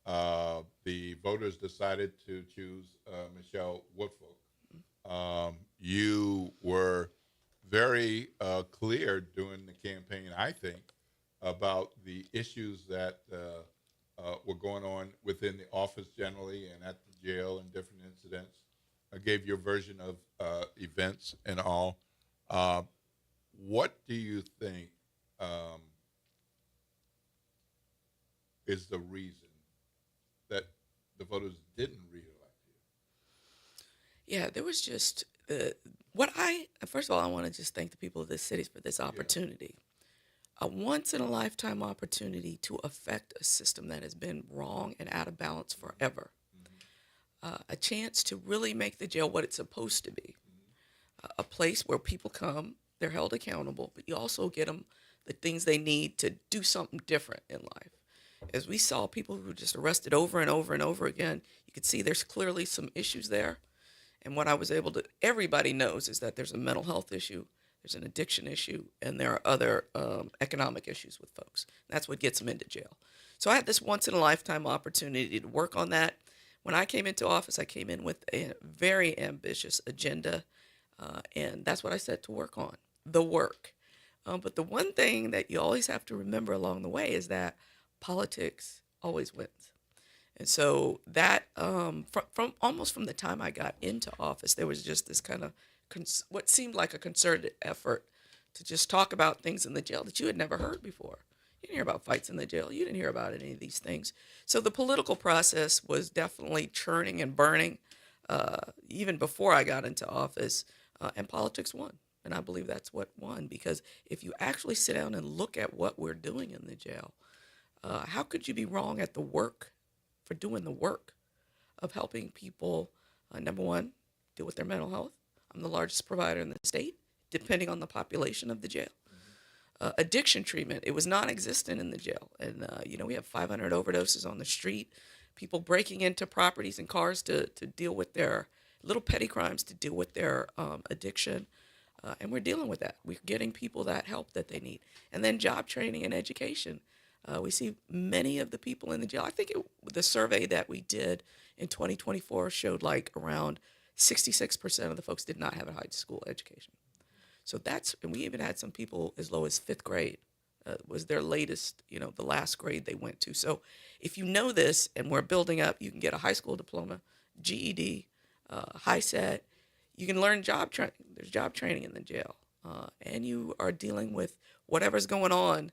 The voters decided to choose Michelle Woodfolk. You were very clear during the campaign, I think, about the issues that were going on within the office generally and at the jail and different incidents. I gave your version of events and all. What do you think is the reason that the voters didn't re-elect you? Yeah, there was just first of all, I want to just thank the people of this city for this opportunity. A once-in-a-lifetime opportunity to affect a system that has been wrong and out of balance forever. A chance to really make the jail what it's supposed to be. A place where people come, they're held accountable, but you also get them the things they need to do something different in life. As we saw people who were just arrested over and over and over again, you could see there's clearly some issues there. And what I was able to, everybody knows is that there's a mental health issue, there's an addiction issue, and there are other economic issues with folks. That's what gets them into jail. So I had this once-in-a-lifetime opportunity to work on that. When I came into office, I came in with a very ambitious agenda, and that's what I set to work on, the work. But the one thing that you always have to remember along the way is that politics always wins. And so that, from almost from the time I got into office, there was just this kind of what seemed like a concerted effort to just talk about things in the jail that you had never heard before. You didn't hear about fights in the jail. You didn't hear about any of these things. So the political process was definitely churning and burning even before I got into office, and politics won. And I believe that's what won, because if you actually sit down and look at what we're doing in the jail, how could you be wrong at the work for doing the work of helping people, number one, deal with their mental health? I'm the largest provider in the state, depending on the population of the jail. Addiction treatment, it was non-existent in the jail. And, we have 500 overdoses on the street, people breaking into properties and cars to deal with their little petty crimes, to deal with their addiction. And we're dealing with that. We're getting people that help that they need. And then job training and education. We see many of the people in the jail. I think the survey that we did in 2024 showed like around 66% of the folks did not have a high school education. So and we even had some people as low as 5th grade was their latest, the last grade they went to. So if you know this and we're building up, you can get a high school diploma, GED, HiSET. You can learn job training. There's job training in the jail. And you are dealing with whatever's going on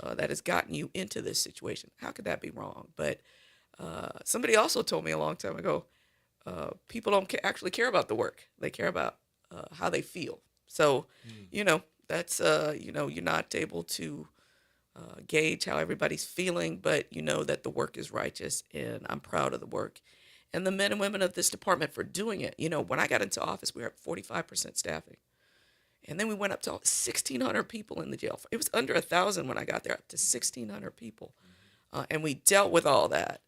that has gotten you into this situation. How could that be wrong? But somebody also told me a long time ago, people don't actually care about the work. They care about how they feel. So, that's, you're not able to gauge how everybody's feeling, but you know that the work is righteous, and I'm proud of the work. And the men and women of this department for doing it. When I got into office, we were at 45% staffing. And then we went up to 1,600 people in the jail. It was under 1,000 when I got there, up to 1,600 people. And we dealt with all that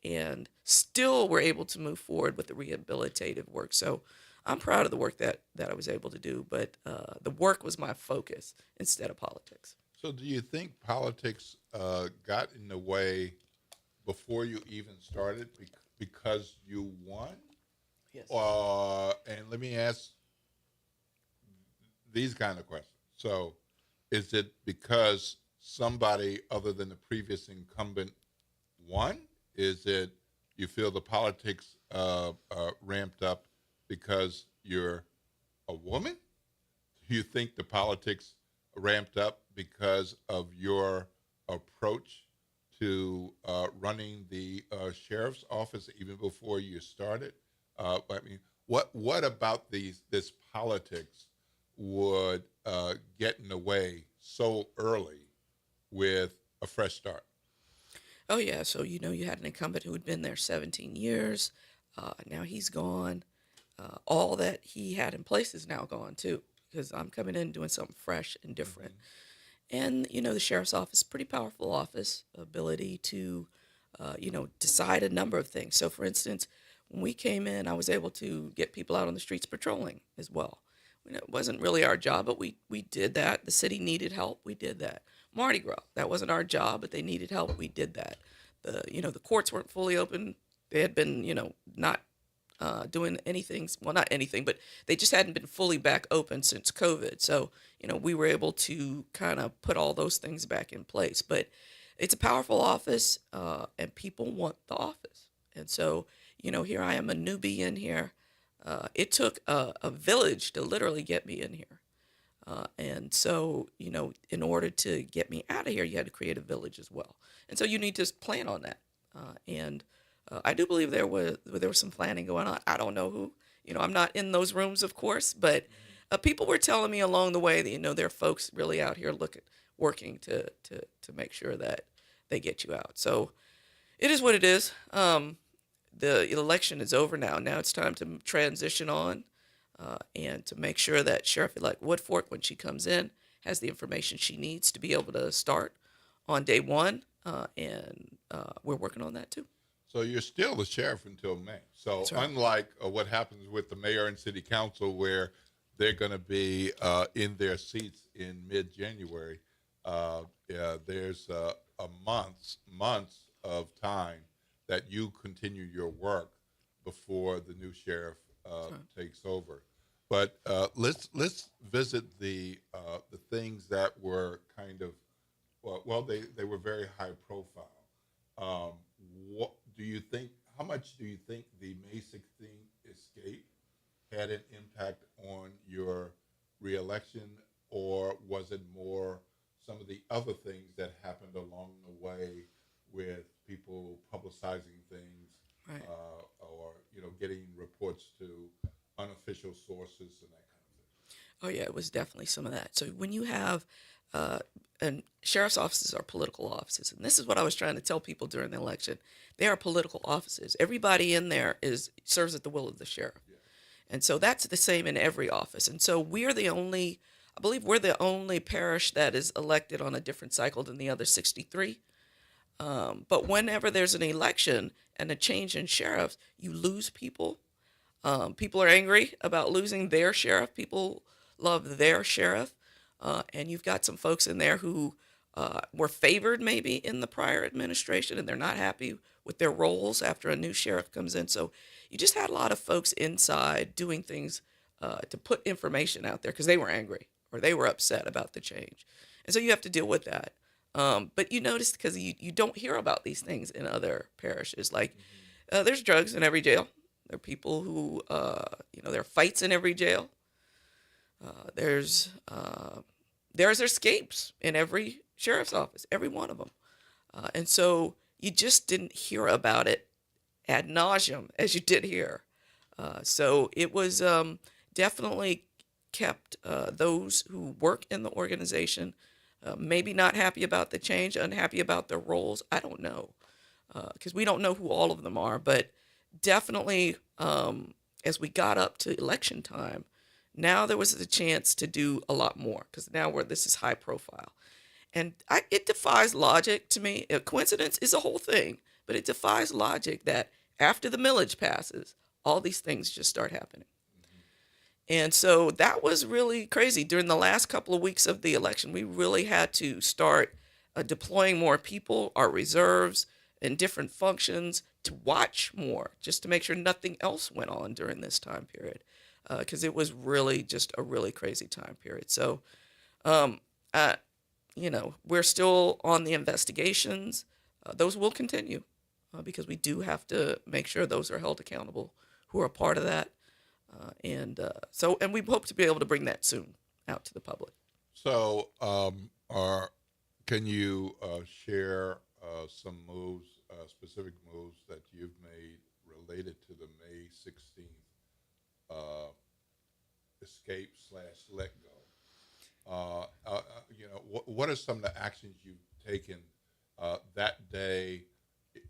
and still were able to move forward with the rehabilitative work. So I'm proud of the work that I was able to do, but the work was my focus instead of politics. So do you think politics got in the way before you even started because you won? Yes. And let me ask these kind of questions. So is it because somebody other than the previous incumbent won? Is it you feel the politics ramped up because you're a woman? Do you think the politics ramped up because of your approach to running the sheriff's office even before you started? I mean, what about this politics would get in the way so early with a fresh start? Oh, yeah. So, you had an incumbent who had been there 17 years. Now he's gone. All that he had in place is now gone, too, because I'm coming in doing something fresh and different. And, the sheriff's office, pretty powerful office, ability to, decide a number of things. So, for instance, when we came in, I was able to get people out on the streets patrolling as well. It wasn't really our job, but we did that. The city needed help. We did that. Mardi Gras, that wasn't our job, but they needed help. We did that. The courts weren't fully open. They had been, not doing anything. Well, not anything, but they just hadn't been fully back open since COVID. So, we were able to kind of put all those things back in place. But it's a powerful office, and people want the office. And so, here I am, a newbie in here. It took a village to literally get me in here. And so, in order to get me out of here, you had to create a village as well. And so you need to plan on that. And I do believe there was some planning going on. I don't know who. I'm not in those rooms, of course, but people were telling me along the way that, there are folks really out here working to make sure that they get you out. So it is what it is. The election is over now. Now it's time to transition on and to make sure that Sheriff-elect Woodfork, when she comes in, has the information she needs to be able to start on day one. And we're working on that too. So you're still the sheriff until May. So That's right. unlike what happens with the mayor and city council, where they're going to be in their seats in mid-January, there's a months of time that you continue your work before the new sheriff takes over. But let's visit the things that were kind of they were very high profile. What do you think? How much do you think the May 16th escape had an impact on your reelection, or was it more some of the other things that happened along the way with people publicizing things, Right. or getting reports to unofficial sources and that kind of thing? Oh, yeah, it was definitely some of that. So when you have, and sheriff's offices are political offices, and this is what I was trying to tell people during the election. They are political offices. Everybody in there serves at the will of the sheriff. Yeah. And so that's the same in every office. And so I believe we're the only parish that is elected on a different cycle than the other 63. But whenever there's an election and a change in sheriffs, you lose people. People are angry about losing their sheriff. People love their sheriff. And you've got some folks in there who were favored maybe in the prior administration, and they're not happy with their roles after a new sheriff comes in. So you just had a lot of folks inside doing things to put information out there because they were angry or they were upset about the change. And so you have to deal with that. But you notice, because you don't hear about these things in other parishes, like there's drugs in every jail. There are people who, there are fights in every jail. There's escapes in every sheriff's office, every one of them. And so you just didn't hear about it ad nauseum as you did here. So it was definitely kept those who work in the organization maybe not happy about the change, unhappy about their roles. I don't know, because we don't know who all of them are. But definitely, as we got up to election time, now there was a chance to do a lot more, because now this is high profile. And it defies logic to me. A coincidence is a whole thing, but it defies logic that after the millage passes, all these things just start happening. And so that was really crazy. During the last couple of weeks of the election, we really had to start deploying more people, our reserves, and different functions to watch more, just to make sure nothing else went on during this time period, because it was really just a really crazy time period. So, we're still on the investigations. Those will continue because we do have to make sure those are held accountable who are part of that. And we hope to be able to bring that soon out to the public. So, can you share some moves, specific moves that you've made related to the May 16th escape/let go? What are some of the actions you've taken that day,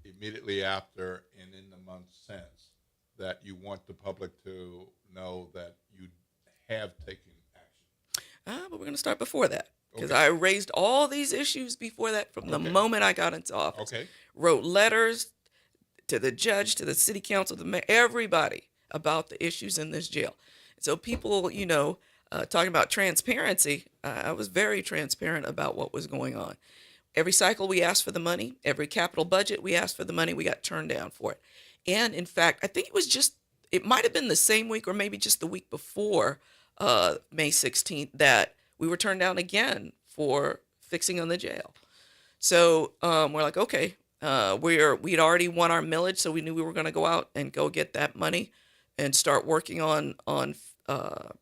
immediately after, and in the months since, that you want the public to know that you have taken action? But we're going to start before that, because I raised all these issues before that from the moment I got into office. Wrote letters to the judge, to the city council, to the mayor, everybody about the issues in this jail. So people, talking about transparency, I was very transparent about what was going on. Every cycle we asked for the money, every capital budget we asked for the money, we got turned down for it. And in fact, I think it might have been the same week or maybe just the week before May 16th that we were turned down again for fixing on the jail. So we're like, okay, we'd already won our millage, so we knew we were going to go out and go get that money and start working on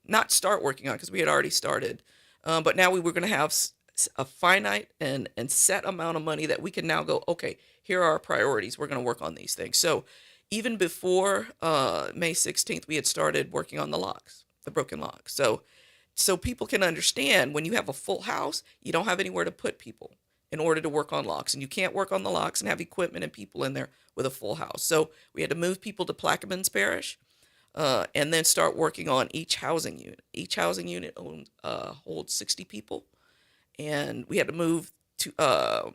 not start working on, because we had already started, but now we were going to have a finite and set amount of money that we can now go, okay, here are our priorities. We're going to work on these things. So even before May 16th, we had started working on the locks, the broken locks. So people can understand, when you have a full house, you don't have anywhere to put people in order to work on locks. And you can't work on the locks and have equipment and people in there with a full house. So we had to move people to Plaquemines Parish and then start working on each housing unit. Each housing unit holds 60 people. And we had to move to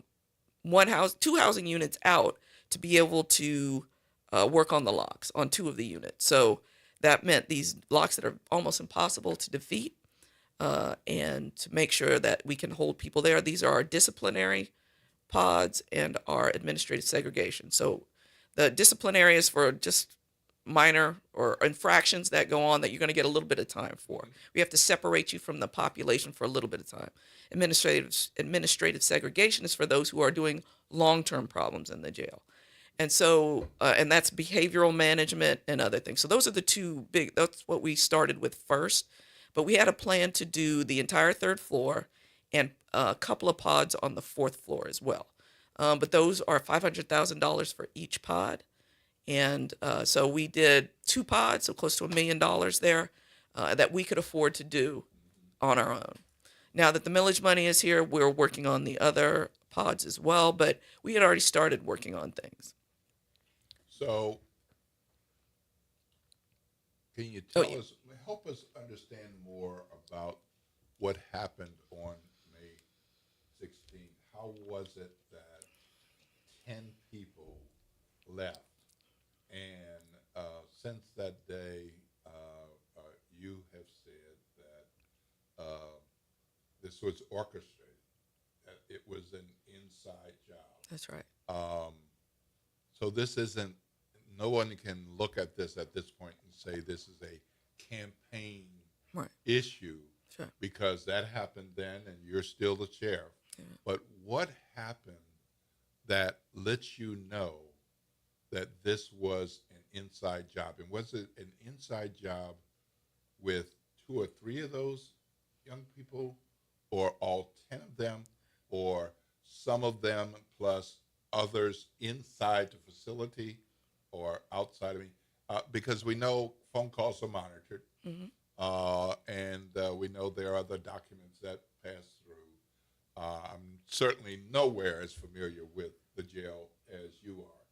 two housing units out to be able to work on the locks on 2 of the units. So that meant these locks that are almost impossible to defeat, and to make sure that we can hold people there. These are our disciplinary pods and our administrative segregation. So the disciplinary is for just minor or infractions that go on that you're going to get a little bit of time for. We have to separate you from the population for a little bit of time. Administrative segregation is for those who are doing long-term problems in the jail. And so, and that's behavioral management and other things. So those are the 2 big, that's what we started with first. But we had a plan to do the entire 3rd floor and a couple of pods on the 4th floor as well. But those are $500,000 for each pod. And so we did 2 pods, so close to $1 million there, that we could afford to do on our own. Now that the millage money is here, we're working on the other pods as well, but we had already started working on things. So can you help us understand more about what happened on May 16th? How was it that 10 people left? And since that day, you have said that this was orchestrated, that it was an inside job. That's right. So this isn't, no one can look at this point and say this is a campaign issue, because that happened then and you're still the chair. Yeah. But what happened that lets you know that this was an inside job? And was it an inside job with 2 or 3 of those young people, or all 10 of them, or some of them plus others inside the facility or outside of it? Because we know phone calls are monitored, and we know there are other documents that pass through. I'm certainly nowhere as familiar with the jail as you are.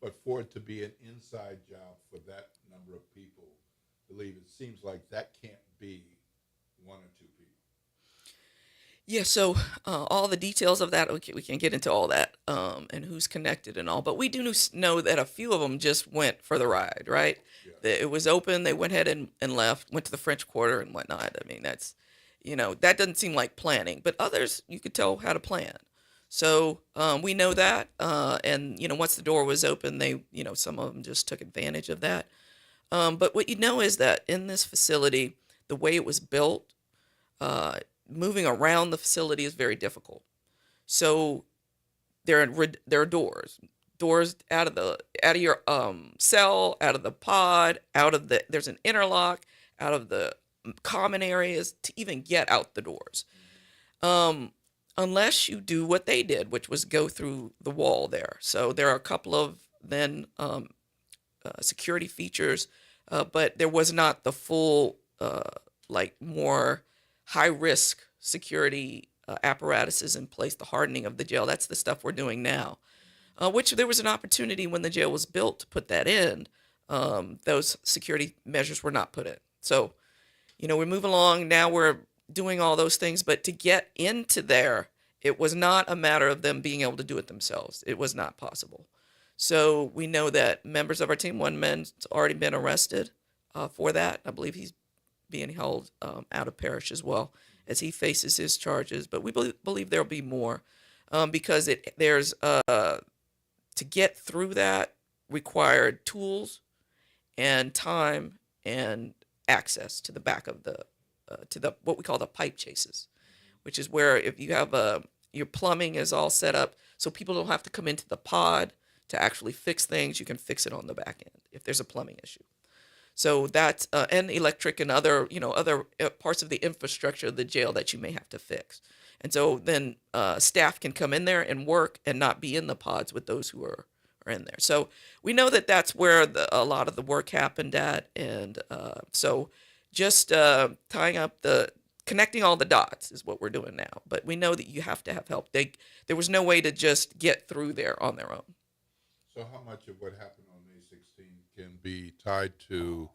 But for it to be an inside job for that number of people, I believe it seems like that can't be 1 or 2 people. Yeah, so all the details of that, we can get into all that and who's connected and all, but we do know that a few of them just went for the ride, right? Yeah. It was open, they went ahead and left, went to the French Quarter and whatnot. I mean, that's, that doesn't seem like planning, but others, you could tell how to plan. So we know that, and, once the door was open, they, some of them just took advantage of that. But what you know is that in this facility, the way it was built, moving around the facility is very difficult. So there are doors out of your cell, out of the pod, there's an interlock, out of the common areas to even get out the doors. Unless you do what they did, which was go through the wall there. So there are a couple of then security features, but there was not the full, more high-risk security apparatuses in place, the hardening of the jail. That's the stuff we're doing now, which there was an opportunity when the jail was built to put that in. Those security measures were not put in. So, we move along. Now we're doing all those things, but to get into there, it was not a matter of them being able to do it themselves. It was not possible. So we know that members of our team, one man's already been arrested for that. I believe he's being held out of parish as well as he faces his charges. But we believe there'll be more because to get through that required tools and time and access to the back of the what we call the pipe chases, which is where if you have your plumbing is all set up so people don't have to come into the pod to actually fix things. You can fix it on the back end if there's a plumbing issue. So that's and electric and other parts of the infrastructure of the jail that you may have to fix. And so then staff can come in there and work and not be in the pods with those who are in there. So we know that that's where a lot of the work happened at. And so just tying up connecting all the dots is what we're doing now. But we know that you have to have help. There was no way to just get through there on their own. So how much of what happened on May 16 can be tied to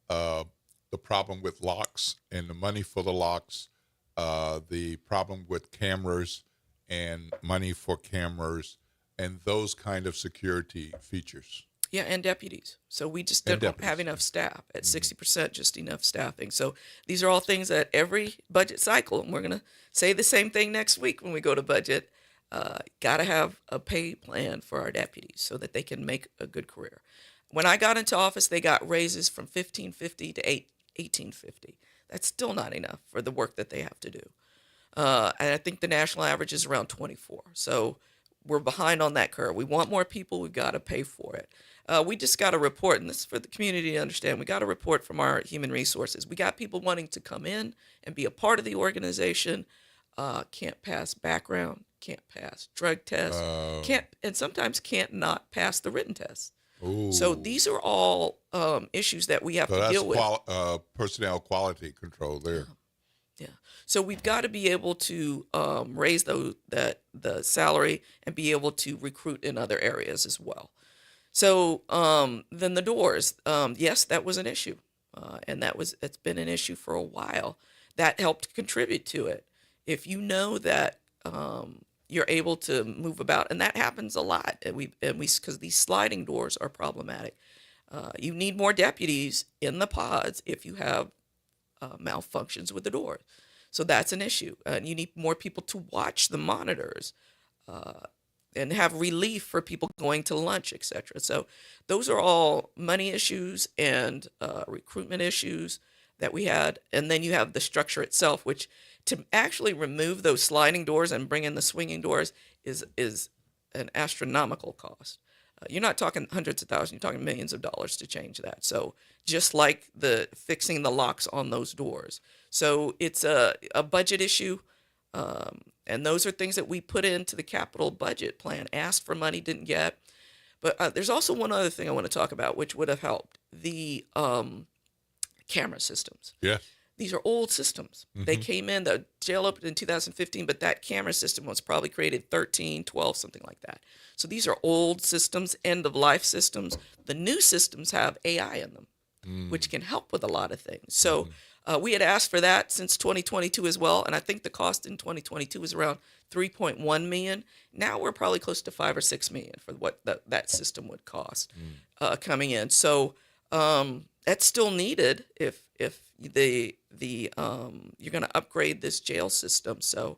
the problem with locks and the money for the locks, the problem with cameras and money for cameras, and those kind of security features? Yeah, and deputies. So we just don't have enough staff at 60%, just enough staffing. So these are all things that every budget cycle, and we're going to say the same thing next week when we go to budget, got to have a pay plan for our deputies so that they can make a good career. When I got into office, they got raises from $1,550 to $1,850. That's still not enough for the work that they have to do. And I think the national average is around 24. So we're behind on that curve. We want more people. We've got to pay for it. We just got a report, and this is for the community to understand. We got a report from our human resources. We got people wanting to come in and be a part of the organization, can't pass background, can't pass drug tests, and sometimes can't not pass the written tests. Ooh. So these are all issues that we have to deal with. Personnel quality control there. Yeah. So we've got to be able to raise the salary and be able to recruit in other areas as well. So then the doors, yes, that was an issue, and it's been an issue for a while. That helped contribute to it. If you know that you're able to move about, and that happens a lot, and because these sliding doors are problematic. You need more deputies in the pods if you have malfunctions with the door. So that's an issue. And you need more people to watch the monitors and have relief for people going to lunch, et cetera. So those are all money issues and recruitment issues that we had. And then you have the structure itself, which to actually remove those sliding doors and bring in the swinging doors is an astronomical cost. You're not talking hundreds of thousands, you're talking millions of dollars to change that. So just like fixing the locks on those doors. So it's a budget issue, and those are things that we put into the capital budget plan, asked for money, didn't get. But there's also one other thing I want to talk about, which would have helped, the camera systems. Yes. These are old systems. Mm-hmm. They came in, the jail opened in 2015, but that camera system was probably created 13, 12, something like that. So these are old systems, end-of-life systems. The new systems have AI in them, which can help with a lot of things. So We had asked for that since 2022 as well, and I think the cost in 2022 was around 3.1 million. Now we're probably close to 5 or 6 million for what that system would cost coming in. So that's still needed if the you're going to upgrade this jail system. So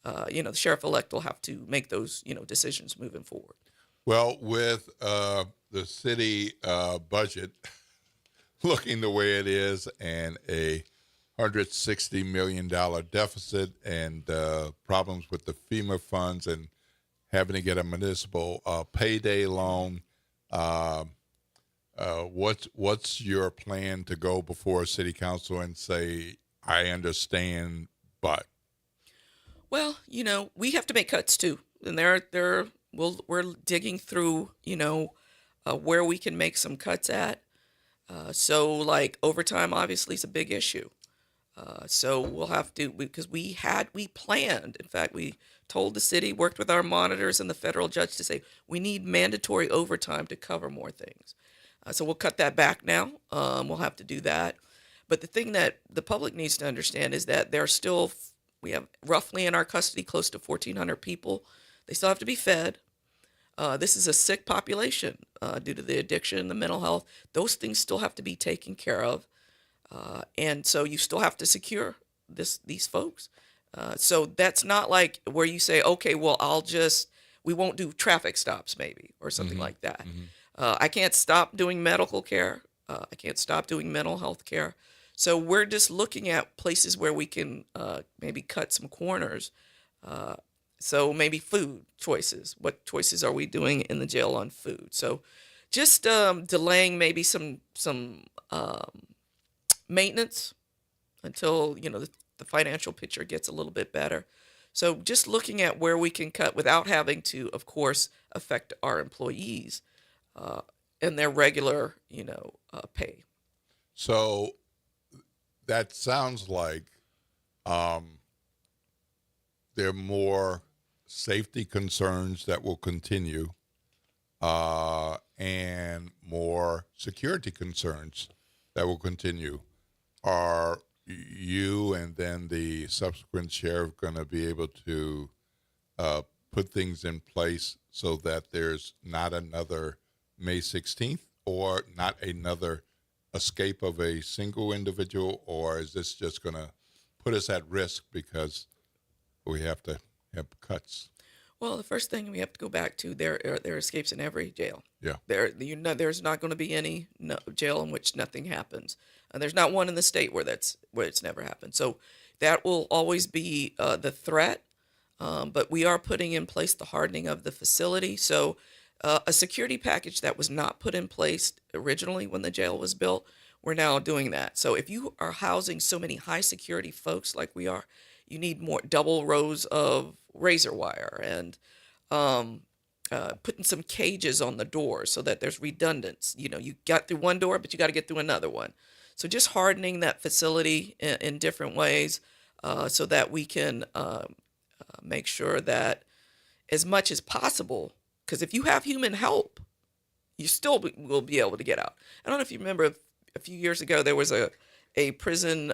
the sheriff-elect will have to make those decisions moving forward. Well, with the city budget looking the way it is, and a $160 million deficit, and problems with the FEMA funds, and having to get a municipal payday loan, what's your plan to go before city council and say, I understand, but? Well, we have to make cuts too, and we're digging through, where we can make some cuts at. So like overtime obviously is a big issue. So we'll have to, because we planned, in fact, we told the city, worked with our monitors and the federal judge to say, we need mandatory overtime to cover more things. So we'll cut that back now. We'll have to do that. But the thing that the public needs to understand is that we have roughly in our custody close to 1,400 people. They still have to be fed. This is a sick population due to the addiction, the mental health. Those things still have to be taken care of. And so you still have to secure these folks. So that's not like where you say, okay, well, we won't do traffic stops maybe or something like that. I can't stop doing medical care. I can't stop doing mental health care. So we're just looking at places where we can maybe cut some corners. So maybe food choices. What choices are we doing in the jail on food? So just delaying maybe some maintenance until the financial picture gets a little bit better. So just looking at where we can cut without having to, of course, affect our employees and their regular pay. So that sounds like there are more safety concerns that will continue and more security concerns that will continue. Are you and then the subsequent sheriff going to be able to put things in place so that there's not another May 16th or not another escape of a single individual, or is this just going to put us at risk because we have to have cuts? Well, the first thing we have to go back to, there are escapes in every jail. Yeah. There's not going to be any jail in which nothing happens. There's not one in the state where it's never happened. So that will always be the threat. But we are putting in place the hardening of the facility. So a security package that was not put in place originally when the jail was built, we're now doing that. So if you are housing so many high security folks like we are, you need more double rows of razor wire and putting some cages on the door so that there's redundance. You got through one door, but you got to get through another one. So just hardening that facility in different ways so that we can make sure that as much as possible, because if you have human help, you still will be able to get out. I don't know if you remember a few years ago, there was a prison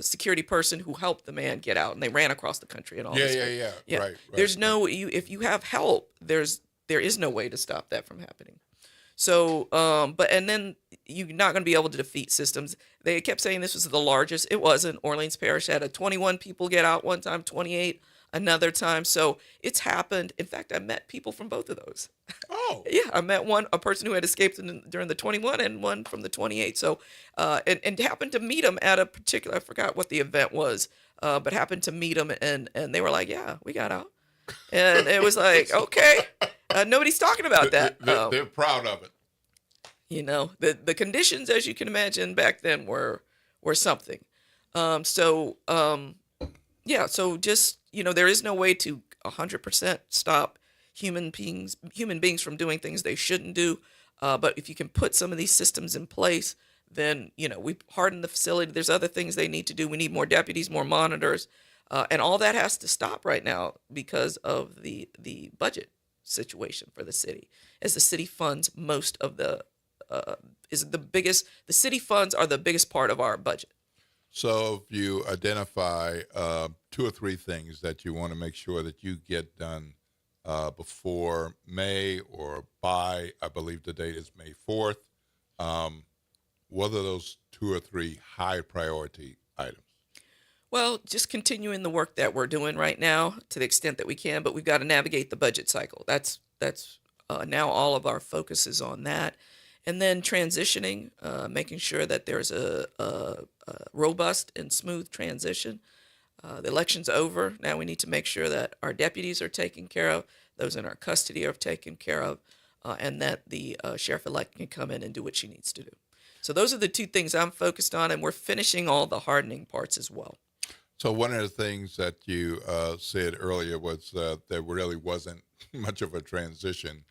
security person who helped the man get out, and they ran across the country and all this. Yeah. Right. There's no, if you have help, there is no way to stop that from happening. So, and then you're not going to be able to defeat systems. They kept saying this was the largest. It wasn't. Orleans Parish had 21 people get out one time, 28 another time. So it's happened. In fact, I met people from both of those. Oh. Yeah, I met a person who had escaped during the 21 and one from the 28. So, and happened to meet them at a particular, I forgot what the event was, but happened to meet them and they were like, yeah, we got out. And it was like, okay, nobody's talking about that. They're proud of it. The conditions, as you can imagine, back then were something. So just, there is no way to 100% stop human beings from doing things they shouldn't do. But if you can put some of these systems in place, then, we harden the facility. There's other things they need to do. We need more deputies, more monitors. And all that has to stop right now because of the budget situation for the city, as the city funds most of the is the biggest. The city funds are the biggest part of our budget. So if you identify 2 or 3 things that you want to make sure that you get done before May or by, I believe the date is May 4th, what are those 2 or 3 high priority items? Well, just continuing the work that we're doing right now to the extent that we can, but we've got to navigate the budget cycle. That's now all of our focus is on that. And then transitioning, making sure that there's a robust and smooth transition. The election's over. Now we need to make sure that our deputies are taken care of, those in our custody are taken care of, and that the sheriff-elect can come in and do what she needs to do. So those are the 2 things I'm focused on, and we're finishing all the hardening parts as well. So one of the things that you said earlier was there really wasn't much of a transition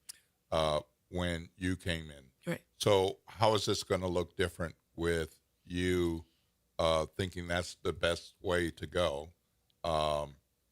when you came in. Right. So how is this going to look different with you thinking that's the best way to go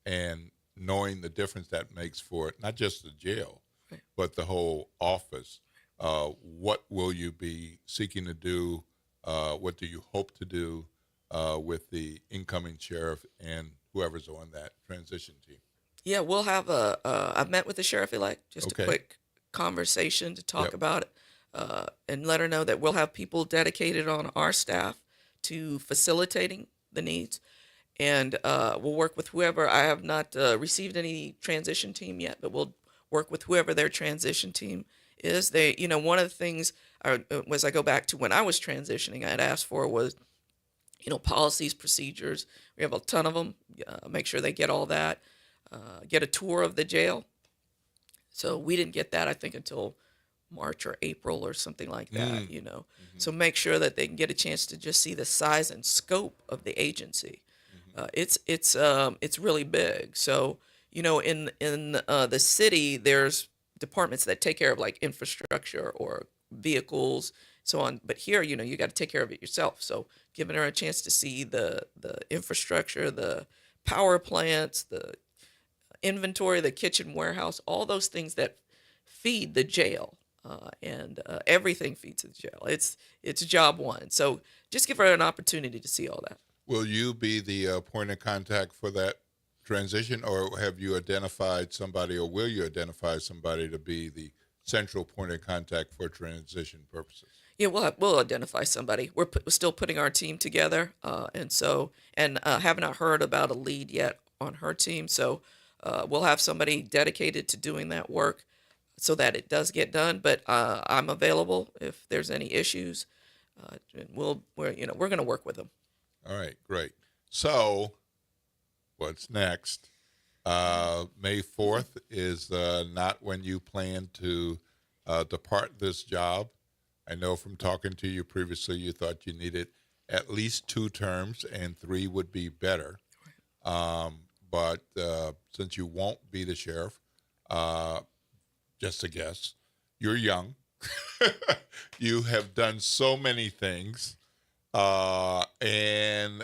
and knowing the difference that makes for not just the jail, right, but the whole office? What will you be seeking to do? What do you hope to do with the incoming sheriff and whoever's on that transition team? Yeah, we'll have I've met with the sheriff-elect, just Okay. a quick conversation to talk Yep. about it, and let her know that we'll have people dedicated on our staff to facilitating the needs. And we'll work with whoever. I have not received any transition team yet, but we'll work with whoever their transition team is. They, one of the things was I go back to when I was transitioning, I had asked for was, policies, procedures. We have a ton of them. Make sure they get all that. Get a tour of the jail. So we didn't get that, I think, until March or April or something like that, So make sure that they can get a chance to just see the size and scope of the agency. It's really big. So, in the city, there's departments that take care of like infrastructure or vehicles, so on. But here, you got to take care of it yourself. So giving her a chance to see the infrastructure, the power plants, the inventory, the kitchen warehouse, all those things that feed the jail, and everything feeds the jail. It's job one. So just give her an opportunity to see all that. Will you be the point of contact for that transition, or have you identified somebody, or will you identify somebody to be the central point of contact for transition purposes? Yeah, we'll identify somebody. We're still putting our team together, and have not heard about a lead yet on her team. So we'll have somebody dedicated to doing that work, so that it does get done. But I'm available if there's any issues, and we're going to work with them. All right, great. So what's next? May 4th is not when you plan to depart this job. I know from talking to you previously, you thought you needed at least 2 terms, and 3 would be better. But since you won't be the sheriff, just a guess, you're young. You have done so many things. And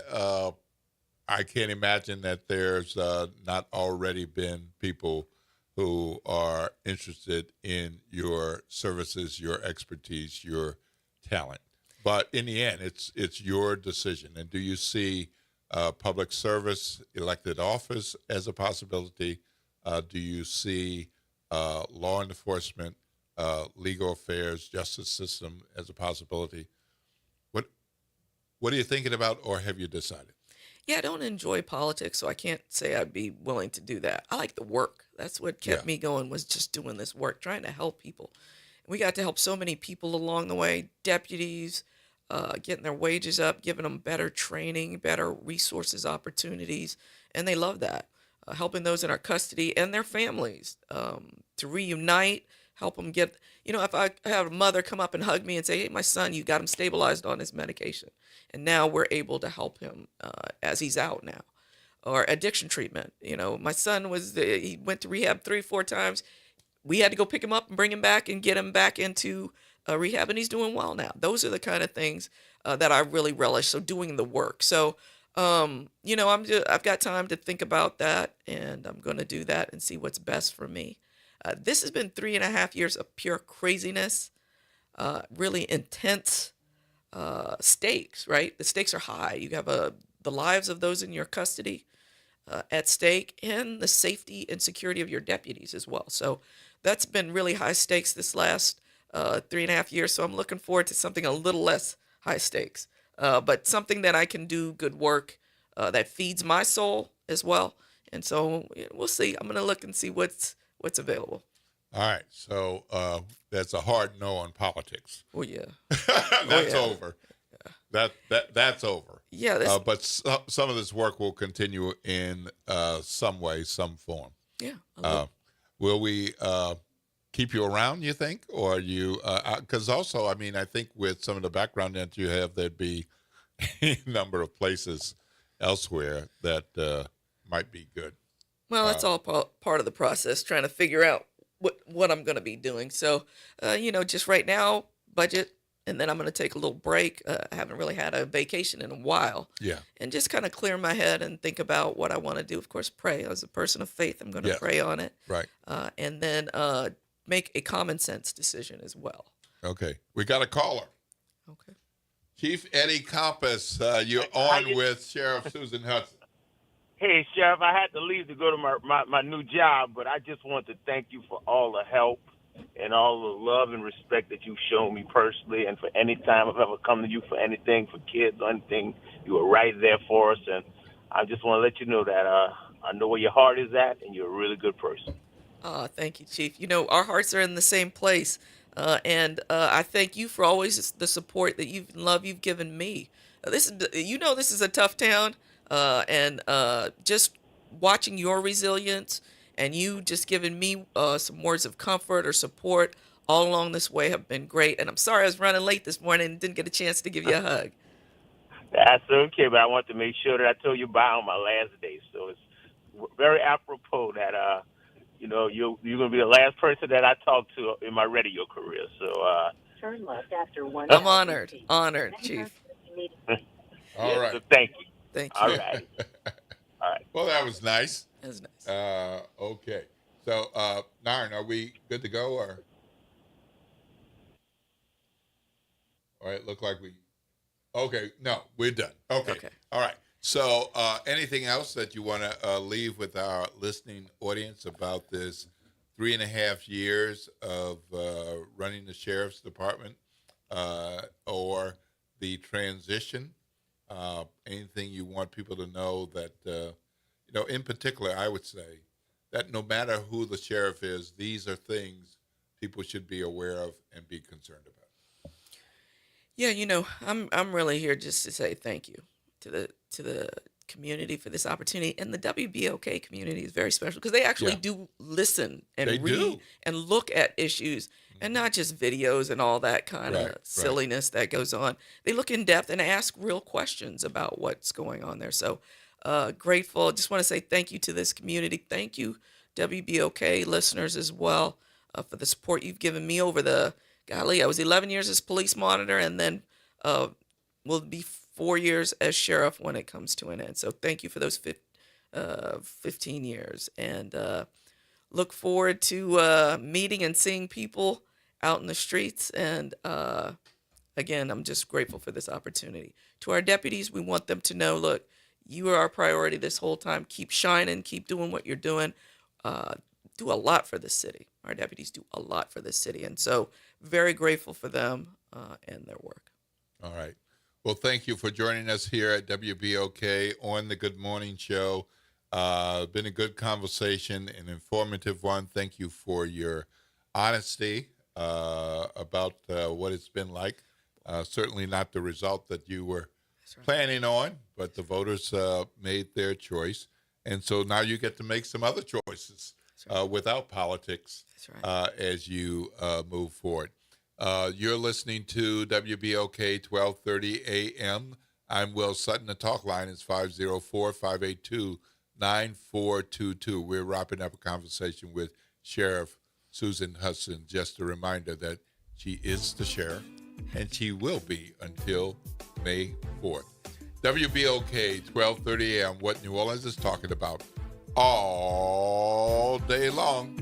I can't imagine that there's not already been people who are interested in your services, your expertise, your talent. But in the end, it's your decision. And do you see public service, elected office as a possibility? Do you see law enforcement, legal affairs, justice system as a possibility? What are you thinking about, or have you decided? Yeah, I don't enjoy politics, so I can't say I'd be willing to do that. I like the work. That's what kept me going, was just doing this work, trying to help people. We got to help so many people along the way, deputies, getting their wages up, giving them better training, better resources, opportunities, and they love that. Helping those in our custody and their families to reunite, help them get, if I have a mother come up and hug me and say, hey, my son, you got him stabilized on his medication. And now we're able to help him as he's out now. Or addiction treatment. My son he went to rehab 3-4 times. We had to go pick him up and bring him back and get him back into rehab, and he's doing well now. Those are the kind of things that I really relish. So doing the work. So, I've got time to think about that, and I'm going to do that and see what's best for me. This has been 3.5 years of pure craziness. really intense stakes, right? The stakes are high. You have the lives of those in your custody at stake, and the safety and security of your deputies as well. So that's been really high stakes this last 3.5 years. So I'm looking forward to something a little less high stakes, but something that I can do good work that feeds my soul as well. And so we'll see. I'm going to look and see what's available. All right. So that's a hard no on politics. Oh, yeah. That's over. That's over. Yeah. But some of this work will continue in some way, some form. Yeah. Will we keep you around, you think? Or you, because also, I mean, I think with some of the background that you have, there'd be a number of places elsewhere that might be good. Well, that's all part of the process, trying to figure out what I'm going to be doing. So, just right now, budget, and then I'm going to take a little break. I haven't really had a vacation in a while. Yeah. And just kind of clear my head and think about what I want to do. Of course, pray. As a person of faith, I'm going to pray on it. Right. And then make a common sense decision as well. Okay. We got a caller. Okay. Chief Eddie Compass, you're on with Sheriff Susan Hudson. Hey, Sheriff, I had to leave to go to my new job, but I just want to thank you for all the help and all the love and respect that you've shown me personally, and for any time I've ever come to you for anything, for kids or anything, you were right there for us, and I just want to let you know that I know where your heart is at, and you're a really good person. Thank you, Chief. Our hearts are in the same place, and I thank you for always the support that you've given me. This is a tough town. And just watching your resilience and you just giving me some words of comfort or support all along this way have been great. And I'm sorry I was running late this morning and didn't get a chance to give you a hug. That's okay, but I want to make sure that I told you bye on my last day. So it's very apropos that, you're going to be the last person that I talk to in my radio career. So turn left after 1. I'm honored, Chief. All right. So thank you. Thank you. All right. All right. Well, that was nice. That was nice. Okay. So, Naren, are we good to go? Or? All right. Look like okay. No, we're done. Okay. All right. So, anything else that you want to leave with our listening audience about this 3.5 years of running the Sheriff's Department or the transition? Anything you want people to know that, in particular, I would say that no matter who the sheriff is, these are things people should be aware of and be concerned about. Yeah, I'm really here just to say thank you to the community for this opportunity, and the WBOK community is very special because they actually do listen and read and look at issues. And not just videos and all that kind of silliness that goes on. They look in depth and ask real questions about what's going on there. So grateful. Just want to say thank you to this community. Thank you, WBOK listeners as well, for the support you've given me over I was 11 years as police monitor, and then will be 4 years as sheriff when it comes to an end. So thank you for those 15 years. And look forward to meeting and seeing people out in the streets. And again, I'm just grateful for this opportunity. To our deputies, we want them to know, look, you are our priority this whole time. Keep shining, keep doing what you're doing. Do a lot for this city. Our deputies do a lot for this city. And so very grateful for them and their work. All right. Well, thank you for joining us here at WBOK on the Good Morning Show. Been a good conversation, an informative one. Thank you for your honesty about what it's been like. Certainly not the result that you were planning on, but the voters made their choice. And so now you get to make some other choices without politics as you move forward. You're listening to WBOK 1230 AM. I'm Will Sutton. The talk line is 504-582-9422. We're wrapping up a conversation with Sheriff Susan Hudson. Just a reminder that she is the sheriff, and she will be until May 4th. WBOK 1230 AM, what New Orleans is talking about all day long.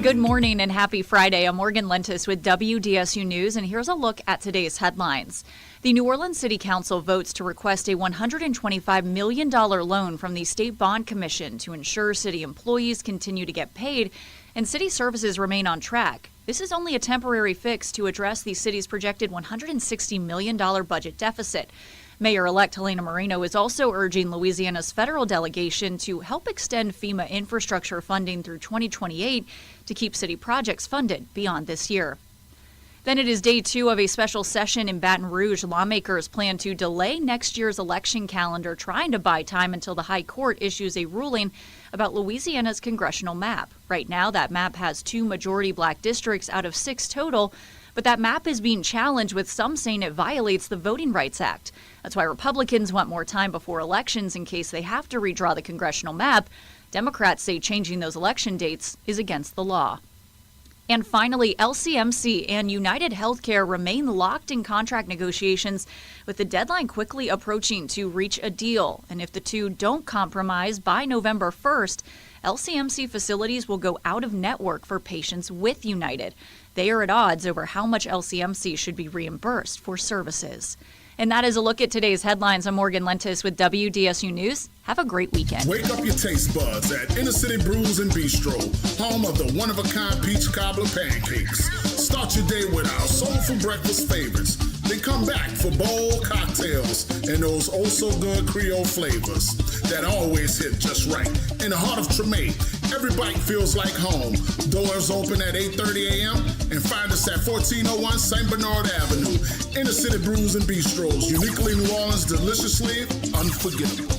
Good morning and happy Friday. I'm Morgan Lentis with WDSU News, and here's a look at today's headlines. The New Orleans City Council votes to request a $125 million loan from the State Bond Commission to ensure city employees continue to get paid and city services remain on track. This is only a temporary fix to address the city's projected $160 million budget deficit. Mayor-elect Helena Moreno is also urging Louisiana's federal delegation to help extend FEMA infrastructure funding through 2028 to keep city projects funded beyond this year. Then it is day 2 of a special session in Baton Rouge. Lawmakers plan to delay next year's election calendar, trying to buy time until the High Court issues a ruling about Louisiana's congressional map. Right now, that map has 2 majority black districts out of 6 total, but that map is being challenged, with some saying it violates the Voting Rights Act. That's why Republicans want more time before elections in case they have to redraw the congressional map. Democrats say changing those election dates is against the law. And finally, LCMC and United Healthcare remain locked in contract negotiations, with the deadline quickly approaching to reach a deal. And if the two don't compromise by November 1st, LCMC facilities will go out of network for patients with United. They are at odds over how much LCMC should be reimbursed for services. And that is a look at today's headlines. I'm Morgan Lentis with WDSU News. Have a great weekend. Wake up your taste buds at Inner City Brews and Bistro, home of the one-of-a-kind peach cobbler pancakes. Start your day with our soulful breakfast favorites. Then come back for bold cocktails and those oh-so-good Creole flavors that always hit just right. In the heart of Tremay, every bite feels like home. Doors open at 8:30 a.m. and find us at 1401 St. Bernard Avenue. Inner City Brews and Bistros, uniquely New Orleans, deliciously unforgettable.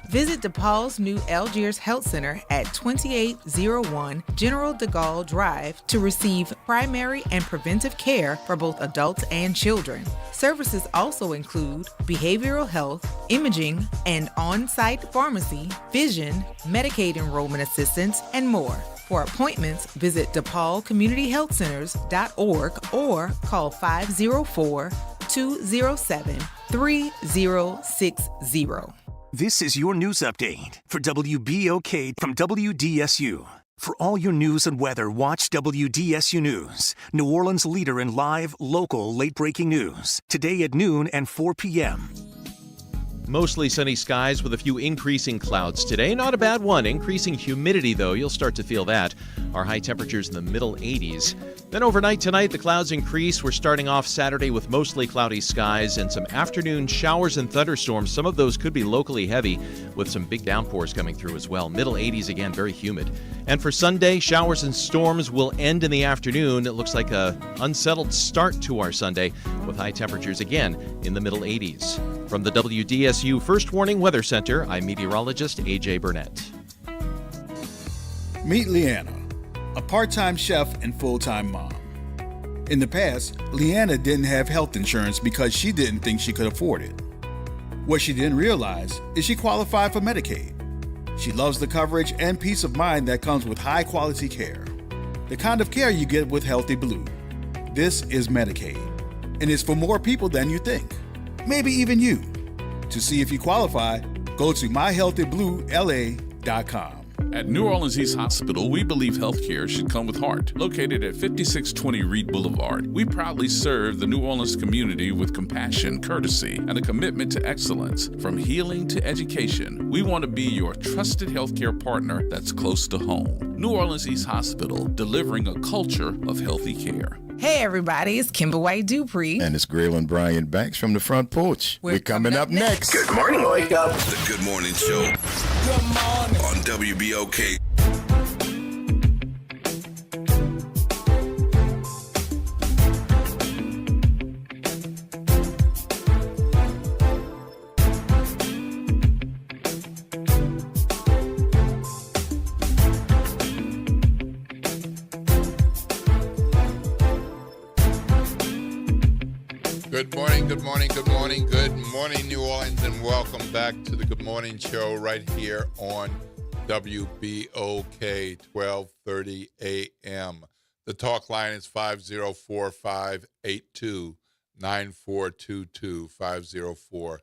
Visit DePaul's new Algiers Health Center at 2801 General de Gaulle Drive to receive primary and preventive care for both adults and children. Services also include behavioral health, imaging, and on-site pharmacy, vision, Medicaid enrollment assistance, and more. For appointments, visit DePaulCommunityHealthCenters.org or call 504-207-3060. This is your news update for WBOK from WDSU. For all your news and weather, watch WDSU News, New Orleans' leader in live, local, late-breaking news. Today at noon and 4 p.m. Mostly sunny skies with a few increasing clouds today. Not a bad one. Increasing humidity, though. You'll start to feel that. Our high temperatures in the middle 80s. Then overnight tonight, the clouds increase. We're starting off Saturday with mostly cloudy skies and some afternoon showers and thunderstorms. Some of those could be locally heavy, with some big downpours coming through as well. Middle 80s again, very humid. And for Sunday, showers and storms will end in the afternoon. It looks like a unsettled start to our Sunday, with high temperatures again in the middle 80s. From the WDSU First Warning Weather Center, I'm meteorologist A.J. Burnett. Meet Leanna, a part-time chef and full-time mom. In the past, Leanna didn't have health insurance because she didn't think she could afford it. What she didn't realize is she qualified for Medicaid. She loves the coverage and peace of mind that comes with high-quality care. The kind of care you get with Healthy Blue. This is Medicaid, and it's for more people than you think. Maybe even you. To see if you qualify, go to myhealthybluela.com. At New Orleans East Hospital, we believe healthcare should come with heart. Located at 5620 Reed Boulevard, we proudly serve the New Orleans community with compassion, courtesy, and a commitment to excellence. From healing to education, we want to be your trusted healthcare partner that's close to home. New Orleans East Hospital, delivering a culture of healthy care. Hey everybody, it's Kimber White Dupree. And it's Graylin Brian Banks from the front porch. We're coming up next. Good morning, Wake Up. The Good Morning Show. Good morning. On WBOK. Good morning, good morning, good morning, good morning, New Orleans, and welcome back to the Good Morning Show right here on WBOK 1230 AM. The talk line is 504-582-9422,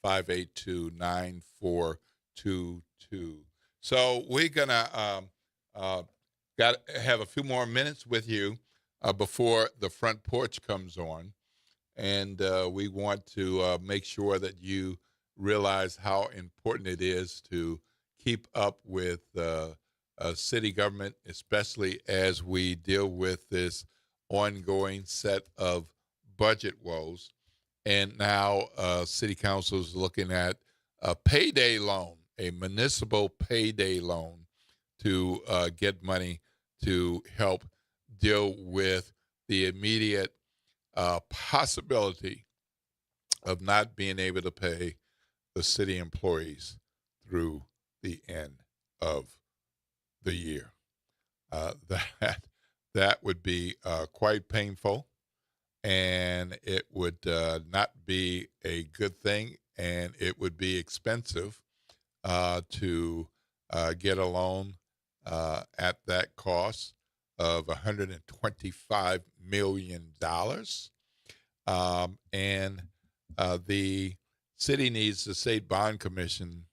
504-582-9422. So we're going to got to have a few more minutes with you before the front porch comes on. And we want to make sure that you realize how important it is to keep up with city government, especially as we deal with this ongoing set of budget woes. And now City Council is looking at a payday loan, a municipal payday loan to get money to help deal with the immediate possibility of not being able to pay the city employees through the end of the year. That would be quite painful, and it would not be a good thing, and it would be expensive to get a loan at that cost of $125 million. And the city needs the State Bond Commission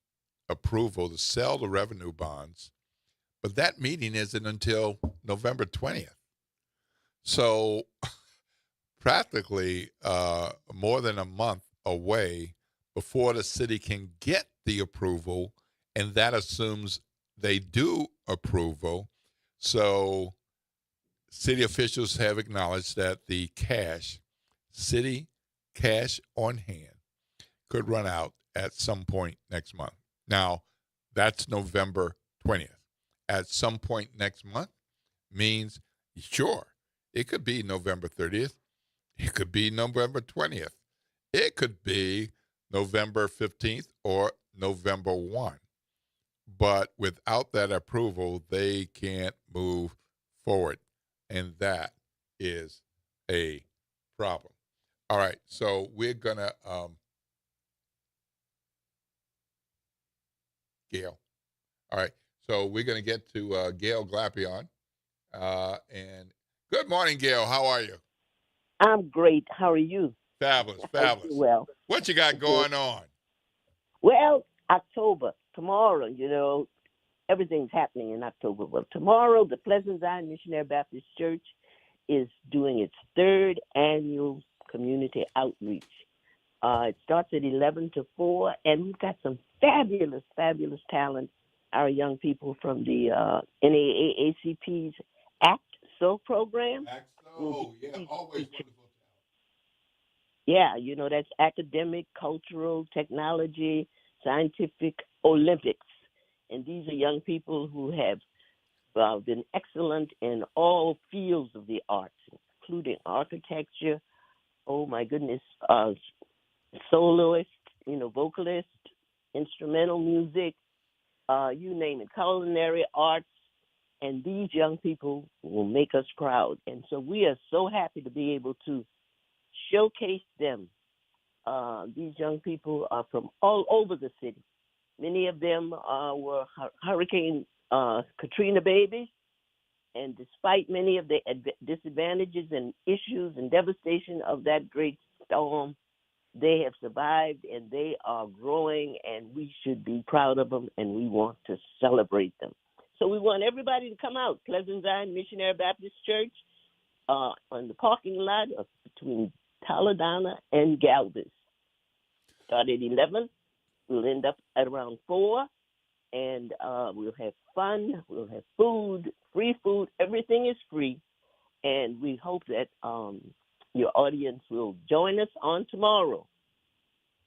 approval to sell the revenue bonds, but that meeting isn't until November 20th. So practically more than a month away before the city can get the approval, and that assumes they do approval. So city officials have acknowledged that the city cash on hand could run out at some point next month. Now, that's November 20th. At some point next month means, sure, it could be November 30th. It could be November 20th. It could be November 15th or November 1. But without that approval, they can't move forward. And that is a problem. All right, so we're going to, Gail. All right, so we're going to get to Gail Glapion. And good morning, Gail. How are you? I'm great. How are you? Fabulous, fabulous. Well, what you got going on? Well, October, tomorrow, everything's happening in October. Well, tomorrow, the Pleasant Zion Missionary Baptist Church is doing its third annual community outreach. It starts at 11 to 4, and we've got some fabulous, fabulous talent. Our young people from the NAACP's ACT SO program. ACT SO, yeah, always wonderful. Yeah, that's academic, cultural, technology, scientific Olympics. And these are young people who have been excellent in all fields of the arts, including architecture, oh my goodness, soloist, vocalist, instrumental music, you name it, culinary arts. And these young people will make us proud. And so we are so happy to be able to showcase them. These young people are from all over the city. Many of them were Hurricane Katrina babies, and despite many of the disadvantages and issues and devastation of that great storm, they have survived, and they are growing, and we should be proud of them, and we want to celebrate them. So we want everybody to come out. Pleasant Zion Missionary Baptist Church on the parking lot between Taladana and Galvez. Start at 11. We'll end up at around 4, and we'll have fun. We'll have food, free food. Everything is free, and we hope that your audience will join us on tomorrow,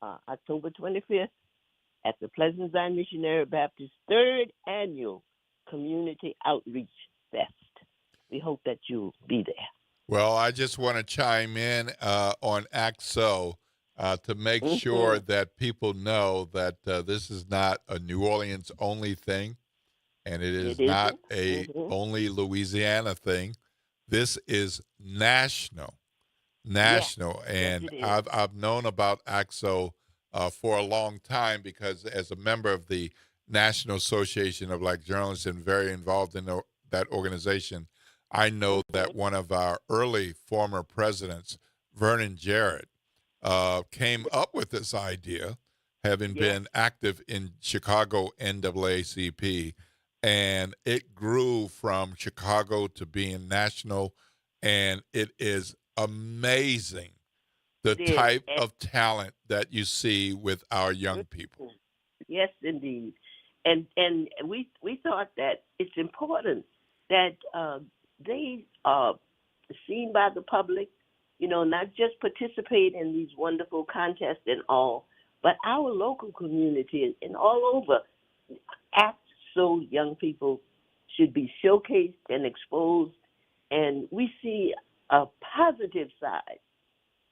October 25th, at the Pleasant Zion Missionary Baptist 3rd Annual Community Outreach Fest. We hope that you'll be there. Well, I just want to chime in on ACT SO to make sure that people know that this is not a New Orleans only thing, and it is not a only Louisiana thing. This is national, and I've known about ACT SO for a long time because as a member of the National Association of Black Journalists and very involved in that organization, I know that one of our early former presidents, Vernon Jarrett, came up with this idea, having been active in Chicago NAACP, and it grew from Chicago to being national, and it is amazing the It is. type of talent that you see with our young people. Yes, indeed. And we thought that it's important that they are seen by the public, not just participate in these wonderful contests and all, but our local community and all over, so young people should be showcased and exposed. And we see a positive side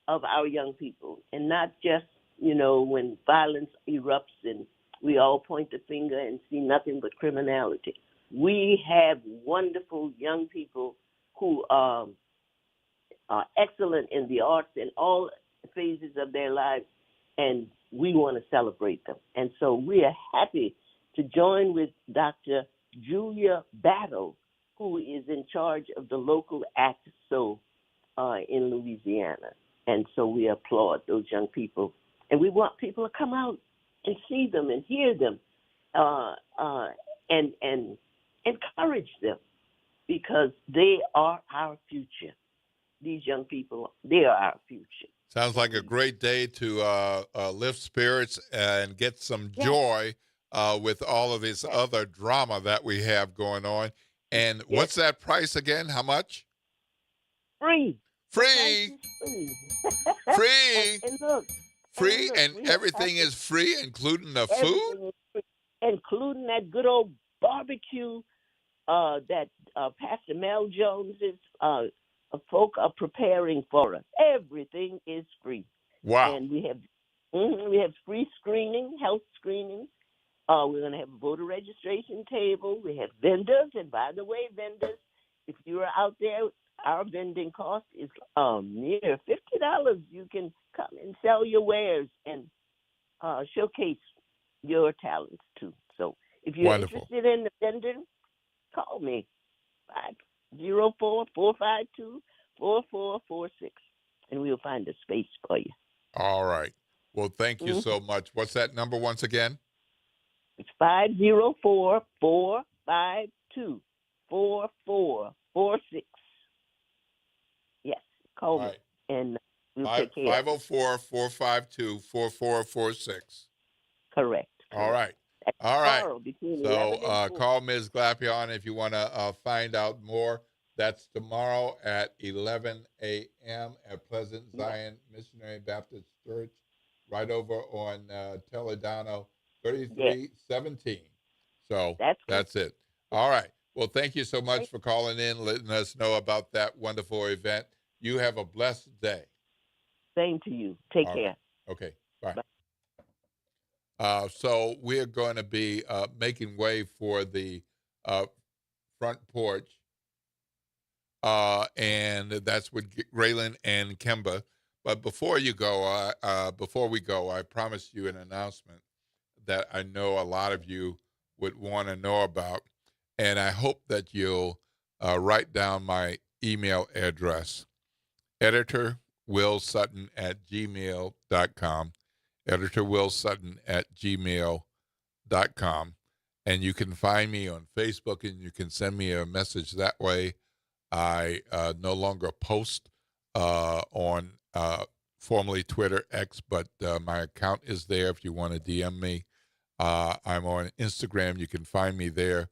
of our young people, and not just, when violence erupts and we all point the finger and see nothing but criminality. We have wonderful young people who are excellent in the arts in all phases of their lives, and we want to celebrate them. And so we are happy to join with Dr. Julia Battle, who is in charge of the local Act So in Louisiana. And so we applaud those young people. And we want people to come out and see them and hear them and encourage them, because they are our future. These young people, they are our future. Sounds like a great day to lift spirits and get some joy with all of this other drama that we have going on. And what's that price again? How much? Free. Free. Free. And look. Free, and everything is free, including the food? Including that good old barbecue that Pastor Mel Jones's folk are preparing for us. Everything is free. Wow. And we have free screening, health screenings. We're going to have a voter registration table. We have vendors. And by the way, vendors, if you're out there, our vending cost is near $50. You can come and sell your wares and showcase your talents too. So if you're interested in the vending, call me 504-452-4446, and we'll find a space for you. All right. Well, thank you so much. What's that number once again? It's 504-452-4446. Yes, call me, and we'll take care of it. 504-452-4446. Correct. All right. All right. So call Ms. Glapion if you want to find out more. That's tomorrow at 11 a.m. at Pleasant Zion Missionary Baptist Church, right over on Toledano 3317. So that's it. All right. Well, thank you so much for calling in, letting us know about that wonderful event. You have a blessed day. Same to you. Take care. Right. Okay. Bye. So we're going to be making way for the front porch, and that's with Raylan and Kemba. But before we go, I promised you an announcement that I know a lot of you would want to know about, and I hope that you'll write down my email address, editorwillsutton@gmail.com, editorwillsutton@gmail.com, and you can find me on Facebook, and you can send me a message that way. I no longer post on formerly Twitter X, but my account is there if you want to DM me. I'm on Instagram. You can find me there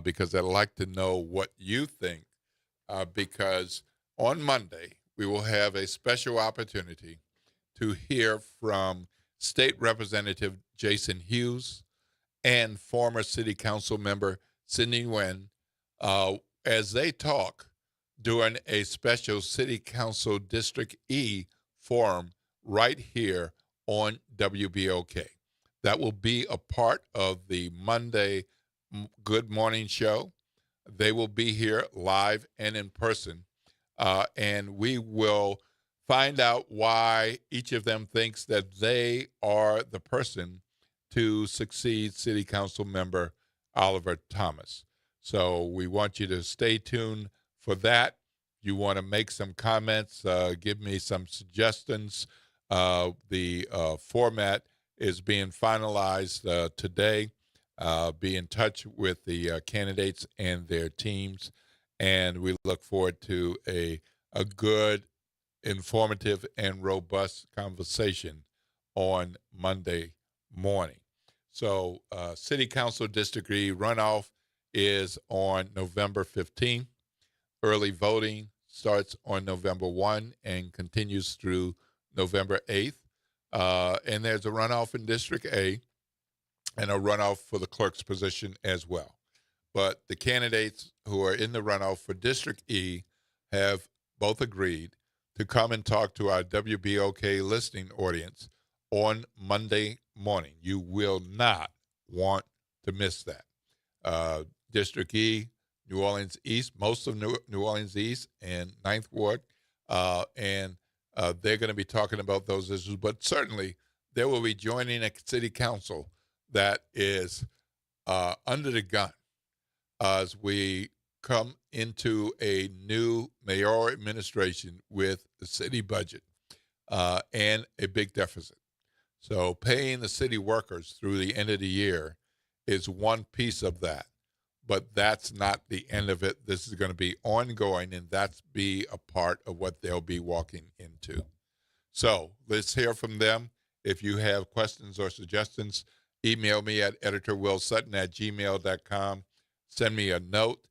because I'd like to know what you think, because on Monday we will have a special opportunity to hear from State Representative Jason Hughes and former City Council member Sidney Nguyen as they talk during a special City Council District E forum right here on WBOK. That will be a part of the Monday Good Morning Show. They will be here live and in person, and we will find out why each of them thinks that they are the person to succeed City Council member Oliver Thomas. So we want you to stay tuned for that. You want to make some comments, give me some suggestions. The format is being finalized today. be in touch with the candidates and their teams, and we look forward to a good, informative, and robust conversation on Monday morning. So City Council District E runoff is on November 15th. Early voting starts on November 1 and continues through November 8th. And there's a runoff in District A and a runoff for the clerk's position as well. But the candidates who are in the runoff for District E have both agreed to come and talk to our WBOK listening audience on Monday morning. You will not want to miss that. District E, New Orleans East, most of New Orleans East and 9th Ward, and they're going to be talking about those issues. But certainly they will be joining a city council that is under the gun as we come into a new mayoral administration with the city budget and a big deficit. So paying the city workers through the end of the year is one piece of that. But that's not the end of it. This is going to be ongoing, and that's be a part of what they'll be walking into. So let's hear from them. If you have questions or suggestions, email me at editorwillsutton@gmail.com. Send me a note.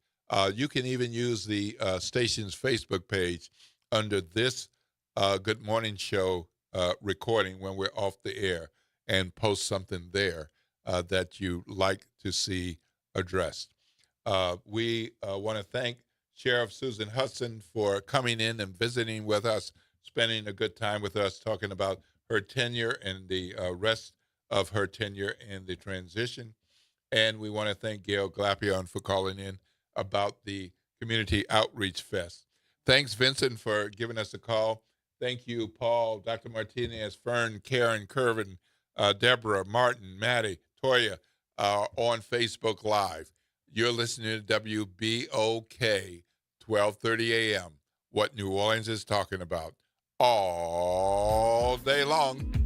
You can even use the station's Facebook page under this Good Morning Show recording when we're off the air and post something there that you like to see addressed. We want to thank Sheriff Susan Hudson for coming in and visiting with us, spending a good time with us, talking about her tenure and the rest of her tenure and the transition. And we want to thank Gail Glapion for calling in about the Community Outreach Fest. Thanks, Vincent, for giving us a call. Thank you, Paul, Dr. Martinez, Fern, Karen, Kervin, Deborah, Martin, Maddie, Toya, on Facebook Live. You're listening to WBOK, 1230 a.m., what New Orleans is talking about all day long.